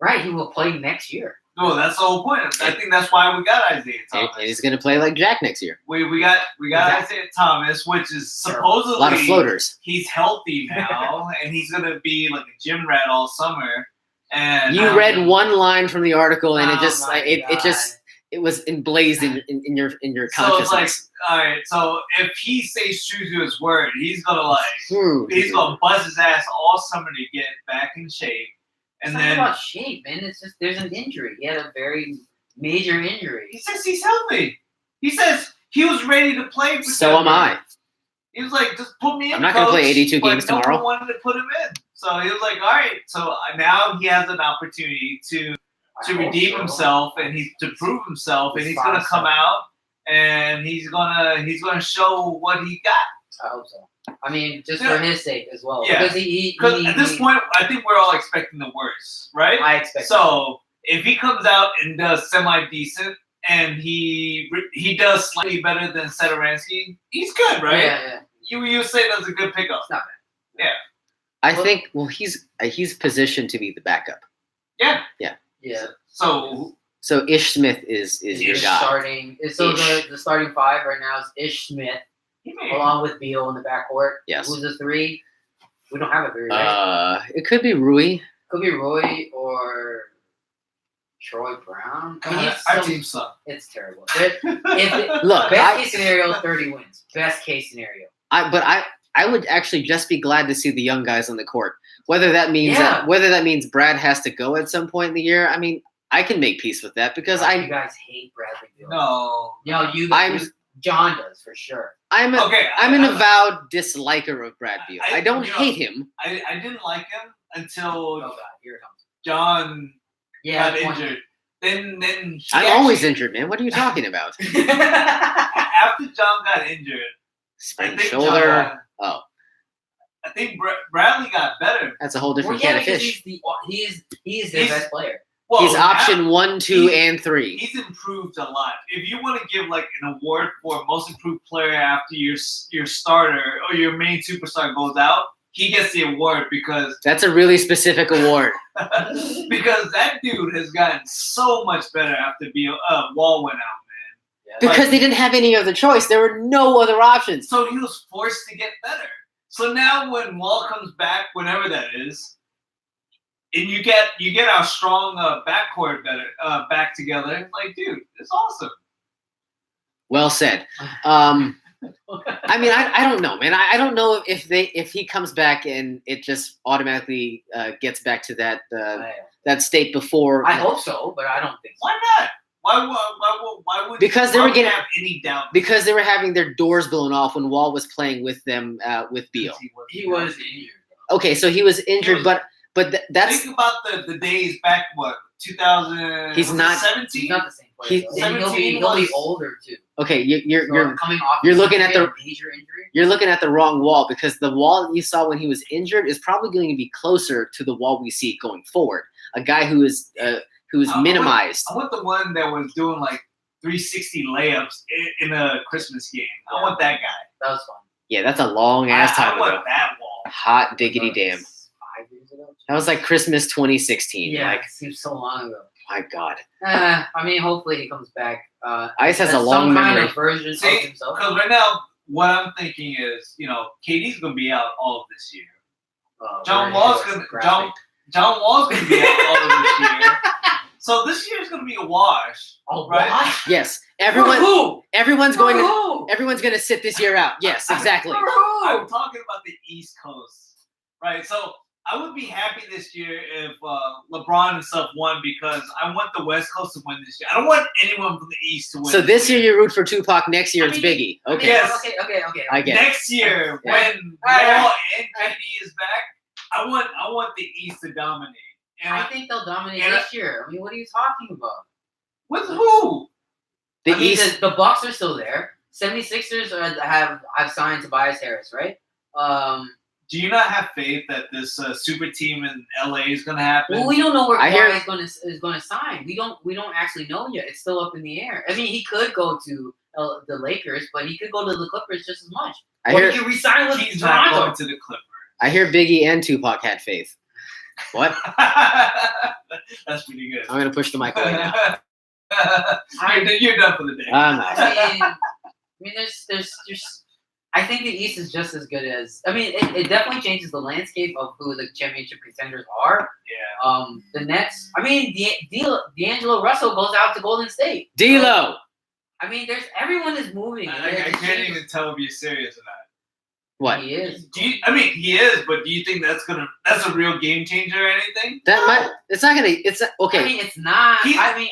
Right, he will play next year. No, that's the whole point. I think that's why we got Isaiah Thomas. And he's going to play like Jack next year. We got Isaiah Thomas, which is supposedly a lot of floaters. He's healthy now, and he's going to be like a gym rat all summer. And you read one line from the article, and it was emblazed in your consciousness. So it's like, all right. So if he stays true to his word, he's gonna bust his ass all summer to get back in shape. And it's not about shape, man. It's just there's an injury. He had a very major injury. He says he's healthy. He says he was ready to play. So am I. He was like, just put me in. I'm not going to play 82 games tomorrow. No one wanted to put him in. So he was like, all right. So now he has an opportunity to redeem himself and to prove himself, and he's going to come out and he's gonna show what he got. I hope so. I mean, just for his sake as well. Yeah. Because at this point, I think we're all expecting the worst, right? I expect. So if he comes out and does semi-decent, and he does slightly better than Satoransky, he's good, right? Yeah. You say that's a good pickup. It's not bad. Yeah. I think. Well, he's positioned to be the backup. Yeah. So Ish Smith is your guy. Starting. So the starting five right now is Ish Smith, along with Beal in the backcourt. Yes. Who's the three? We don't have a three. Right? It could be Rui. Could be Rui or Troy Brown. I mean, our team sucks. It's terrible. Look, best case scenario, 30 wins. Best case scenario. I would actually just be glad to see the young guys on the court. Whether that means Brad has to go at some point in the year. I mean, I can make peace with that because you guys hate Bradley Beal. No, you guys. John does for sure. I'm an avowed disliker of Brad Beal. I don't hate him. I didn't like him until here it comes. John got injured. Then I'm always injured, man. What are you talking about? After John got injured, sprained shoulder. I think Bradley got better. That's a whole different can of fish. He's their best player. Well, he's option 1, 2, and 3. He's improved a lot. If you want to give like an award for most improved player after your starter or your main superstar goes out, he gets the award because that's a really specific award. Because that dude has gotten so much better after Wall went out, man. Yeah, because they didn't have any other choice. There were no other options. So he was forced to get better. So now when Wall comes back, whenever that is, and you get our strong backcourt back together. Like, dude, it's awesome. Well said. I mean, I don't know, man. I don't know if he comes back and it just automatically gets back to that state before. I hope so, but I don't think so. Why not? Why would? Because they were getting have any doubt. Because they were having their doors blown off when Wall was playing with them with Beal. He was injured. Okay, so he was injured, but that's think about the days back. What 2000? He's not 17. He's not the same player. He'll be older too. Okay, you're coming off. You're looking at the major injury. You're looking at the wrong Wall, because the Wall that you saw when he was injured is probably going to be closer to the Wall we see going forward. A guy who's minimized. I want the one that was doing like 360 layups in a Christmas game. I want that guy. That was fun. Yeah, that's a long ass time ago. I ago. want that Wall. Hot diggity damn. 5 years ago. That was like Christmas 2016. Yeah, like, it seems so long ago. My God. I mean, hopefully he comes back. Ice has a long memory. Kind of version of himself. Because right now, what I'm thinking is, KD's gonna be out all of this year. John Wall's gonna be out all of this year. So this year's gonna be a wash. Oh, right? Wash? Yes. Everyone's going to sit this year out. Yes, exactly. I'm talking about the East Coast, right? So I would be happy this year if LeBron and stuff won, because I want the West Coast to win this year. I don't want anyone from the East to win. So this year you root for Tupac. Next year it's Biggie. Okay. Yes. Okay. I get Next year when Wall and KD is back, I want the East to dominate. And I think they'll dominate this year. I mean, what are you talking about? With who? The East. The Bucks are still there. 76ers have signed Tobias Harris, right? Do you not have faith that this super team in LA is going to happen? Well, we don't know where Kawhi is going to sign. We don't actually know yet. It's still up in the air. I mean, he could go to the Lakers, but he could go to the Clippers just as much. He could resign with he's Toronto. not going to the Clippers. I hear Biggie and Tupac had faith. What? That's pretty good. I'm going to push the mic away now. You're done for the day. I mean, there's I think the East is just as good as. I mean, it definitely changes the landscape of who the championship contenders are. Yeah. The Nets. I mean, D'Angelo Russell goes out to Golden State. D'Lo. I mean, everyone is moving. I can't even tell if you're serious or not. What? He is. He is, but do you think that's a real game changer or anything? It's not gonna. It's okay. I mean, it's not. I think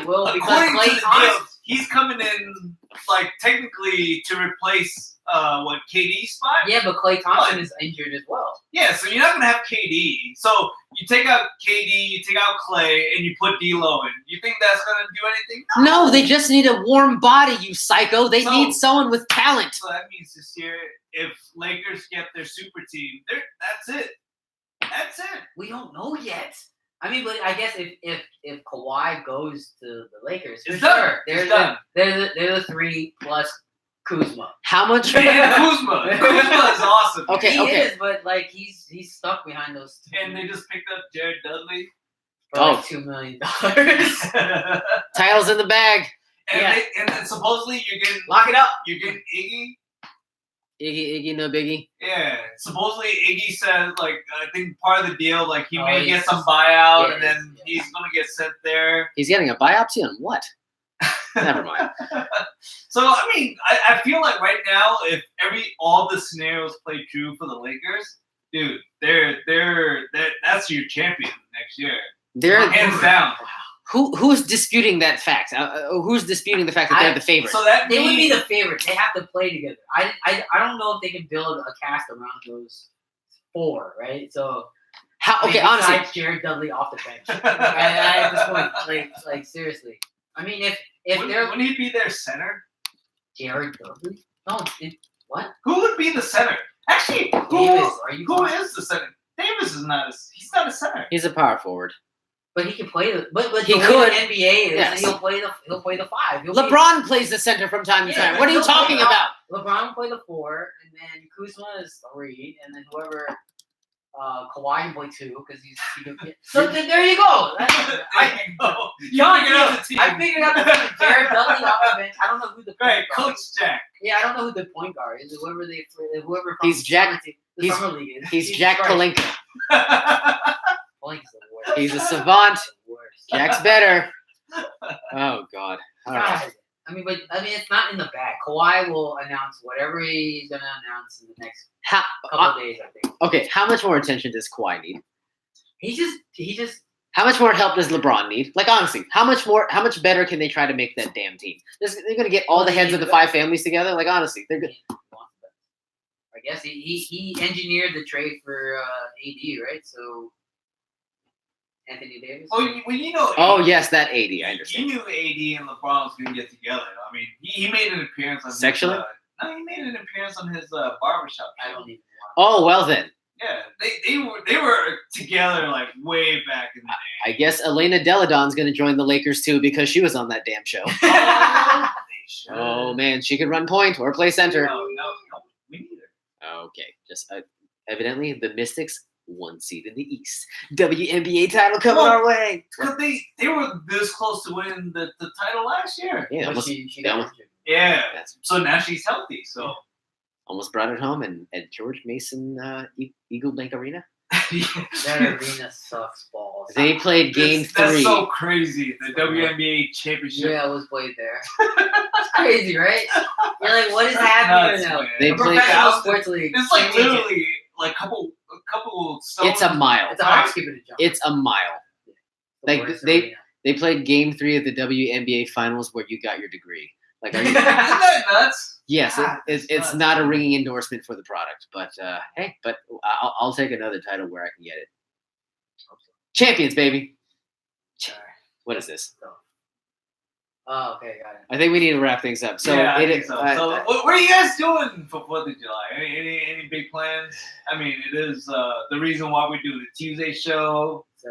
it will, because Klay Thompson. He's coming in like technically to replace KD's spot. Yeah, but Klay Thompson is injured as well. Yeah, so you're not gonna have KD. So you take out KD, you take out Klay, and you put D'Lo in. You think that's gonna do anything? No, they just need a warm body, you psycho. They need someone with talent. So that means this year, if Lakers get their super team, that's it. That's it. We don't know yet. I mean, but I guess if Kawhi goes to the Lakers, it's done. Done. They're the 3 plus Kuzma. How much? And Kuzma. Kuzma is awesome. Okay, he is, but like he's stuck behind those. And they just picked up Jared Dudley for like $2 million. Titles in the bag. And then supposedly you're getting lock it up. You're getting Iggy. Iggy, no biggie. Yeah, supposedly Iggy said, like, I think part of the deal, like, he may get some buyout, and then he's gonna get sent there. He's getting a biopsy on what? Never mind. So I mean, I feel like right now, if all the scenarios play true for the Lakers, dude, that's your champion next year. They're hands down. Who's disputing that fact? Who's disputing the fact that they're the favorite? So that they would be the favorite. They have to play together. I don't know if they can build a cast around those 4, right? So honestly, Jared Dudley off the bench. At this point, like seriously. I mean, if wouldn't he be their center? Jared Dudley? No, what? Who would be the center? Actually, who is the center? Davis is not. He's not a center. He's a power forward. But he can play but he could. The NBA is, yes. He'll play the 5. LeBron plays the center from time to time. What are you talking about? LeBron will play the 4, and then Kuzma is 3, and then whoever Kawhi can play 2 because he can. So there you go. I figured out the team. Jared Dudley off the bench. I don't know who the point guard Coach Jack. Yeah, I don't know who the point guard is. Whoever from he's Jack. the summer league is. He's Jack Palenka. Blank is the worst. He's a savant. The worst. Jack's better. Oh God. All right. I mean, it's not in the bag. Kawhi will announce whatever he's gonna announce in the next couple of days, I think. Okay, how much more attention does Kawhi need? He just. How much more help does LeBron need? Like honestly, how much better can they try to make that damn team? They're gonna get all the heads of the 5 families together. Like honestly, they're good. I guess he engineered the trade for AD, right? So. Anthony Davis. Oh, well, you know. Oh yes, that AD. I understand. You knew AD and LeBron was going to get together. I mean, he made an appearance on sexually. No, he made an appearance on his barbershop show. I don't even. Oh well then. Yeah, they were together like way back in the day. I guess Elena Deladon's going to join the Lakers too because she was on that damn show. Oh man, she could run point or play center. No, me neither. Okay, just evidently the Mystics. 1 seed in the East. WNBA title coming our way. Because they were this close to winning the title last year. Yeah, almost, she got yeah. So now she's healthy. So almost brought it home at George Mason Eagle Bank Arena. That arena sucks balls. They played game 3. That's so crazy. The WNBA championship. Yeah, it was played there. It's crazy, right? You're like, what is happening right now? They played professional sports league. It's like literally like a couple stones. It's a mile. It's a hop, skip, and a jump. It's a mile. They played game 3 of the WNBA finals where you got your degree. Like, are you? Isn't that nuts? Yes, it's not a ringing endorsement for the product, but hey, but I'll take another title where I can get it. Champions, baby. What is this? Oh, okay, got it. I think we need to wrap things up. So, yeah, I think so. What are you guys doing for 4th of July? Any big plans? I mean, it is the reason why we do the Tuesday show. It's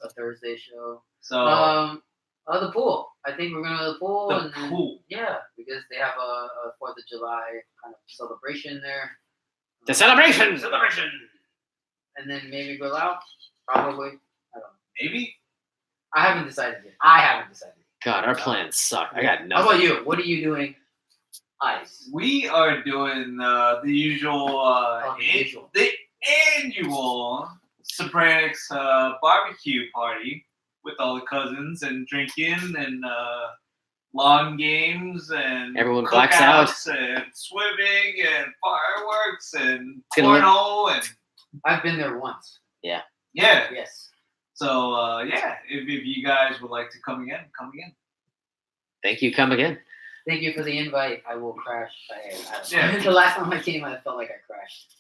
a Thursday show. So, the pool. I think we're going to the pool. The pool. Yeah, because they have a 4th of July kind of celebration there. The celebration! And then maybe grill out? Probably. I don't know. Maybe? I haven't decided yet. God, our plans suck. I got nothing. How about you? What are you doing? Ice. We are doing the usual, the annual Sopranics barbecue party with all the cousins and drinking and lawn games and everyone blacks out and swimming and fireworks and porno and. I've been there once. Yeah. Yeah. Yes. So, if you guys would like to come again. Thank you. Come again. Thank you for the invite. I will crash. Yeah. The last time I came, I felt like I crashed.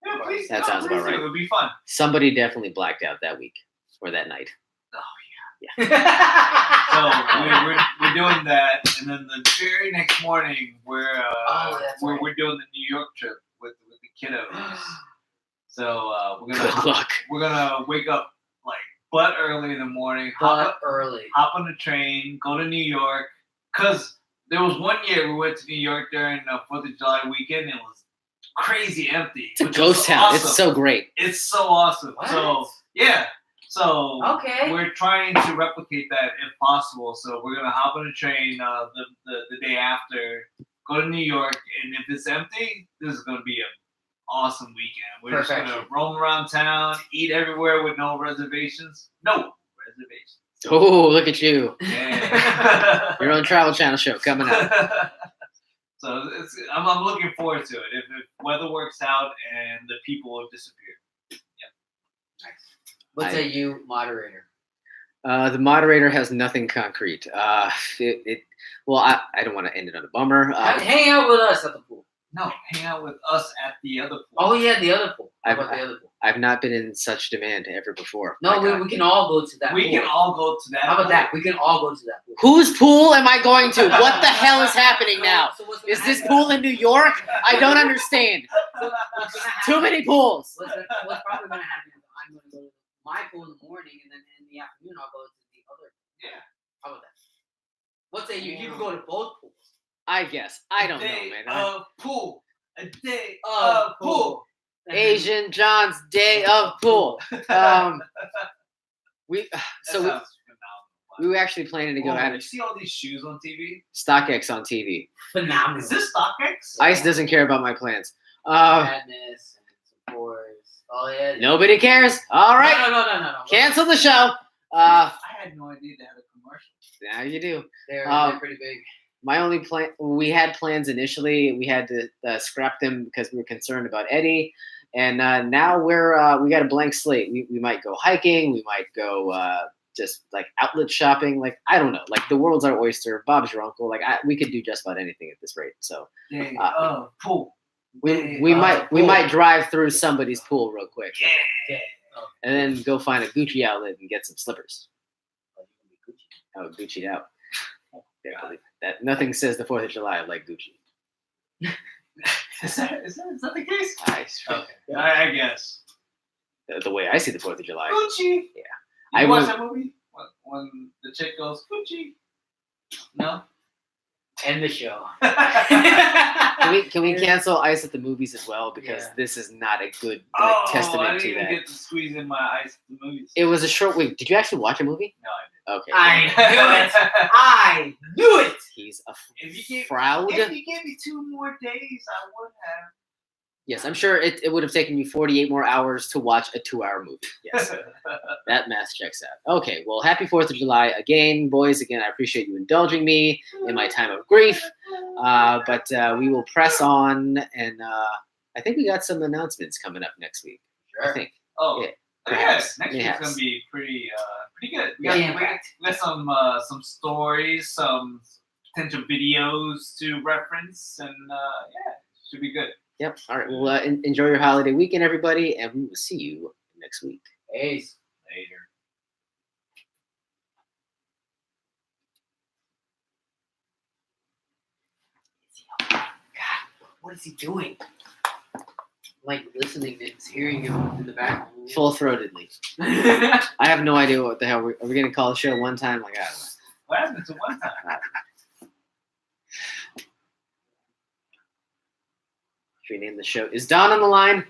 Yeah, please. That sounds about right. It would be fun. Somebody definitely blacked out that week or that night. Oh, yeah. So, we're doing that. And then the very next morning, we're doing the New York trip with the kiddos. So, we're gonna wake up like butt early in the morning. Hop on the train, go to New York. Cause there was one year we went to New York during the 4th of July weekend. And it was crazy empty. It's a ghost town. Awesome. It's so great. It's so awesome. What? So yeah. So okay. We're trying to replicate that if possible. So we're gonna hop on a train the day after, go to New York, and if it's empty, this is gonna be an awesome weekend. We're just gonna roam around town, eat everywhere with no reservations. No reservations. Oh, look at you. Yeah. Your own Travel Channel show coming up. So I'm looking forward to it. If weather works out and the people have disappeared. Yeah. Nice. What say you, moderator? The moderator has nothing concrete. I don't want to end it on a bummer. Hang out with us at the pool. No, hang out with us at the other pool. Oh yeah, the other pool. How about the other pool? I've not been in such demand ever before. No, we can all go to that pool. We can all go to that How about pool. that? We can all go to that pool. Whose pool am I going to? What the hell is happening now? Is this pool in New York? I don't understand. Too many pools. What's probably going to happen is I'm going to go to my pool in the morning, and then in the afternoon I'll go to the other pool. Yeah. How about that? What say you? You can go to both pools. I guess. I don't know, man. A day of pool. Asian John's day of pool. We were actually planning to go at it. You see all these shoes on TV? StockX on TV. Phenomenal. Is this StockX? Ice doesn't care about my plans. Madness and supports. Oh yeah. Nobody cares. All right. No. Cancel the show. I had no idea they had a commercial. Now you do. They're pretty big. My only plan. We had plans initially. We had to scrap them because we were concerned about Eddie, and now we got a blank slate. We might go hiking. We might go just like outlet shopping. Like I don't know. Like the world's our oyster. Bob's your uncle. Like we could do just about anything at this rate. So Pool. We might drive through somebody's pool real quick. Yeah. And then go find a Gucci outlet and get some slippers. Oh, Gucci'd out. That nothing says the 4th of July like Gucci. Is that the case? Okay. I guess. The way I see the 4th of July. Gucci. Yeah. I watched that movie when the chick goes Gucci. No. End the show. Can we cancel Ice at the Movies as well? Because this is not a good testament I didn't to even that. get to squeeze in my Ice at the Movies. It was a short week. Did you actually watch a movie? No, I didn't. Okay. I knew it. He's a If fraud. you gave me 2 more days, I would have. Yes, I'm sure it would have taken you 48 more hours to watch a 2-hour movie. Yes, that math checks out. Okay, well, happy 4th of July again, boys. Again, I appreciate you indulging me in my time of grief. But we will press on, and I think we got some announcements coming up next week. Sure. I think. Oh, Yeah, yes. Next perhaps. week's gonna be pretty good. We Yeah. got some stories, some potential videos to reference, and should be good. Yep. All right. Well, enjoy your holiday weekend, everybody, and we will see you next week. Peace. Later. God, what is he doing? Like listening to hearing him in the background. Full-throatedly. I have no idea what the hell are we going to call the show one time? Like I don't know. What happened to one time? Rename the show. Is Don on the line?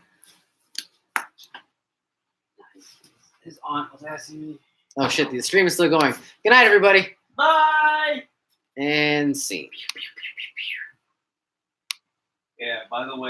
His aunt was asking me. Oh shit, the stream is still going. Good night, everybody. Bye. And scene. Yeah. By the way.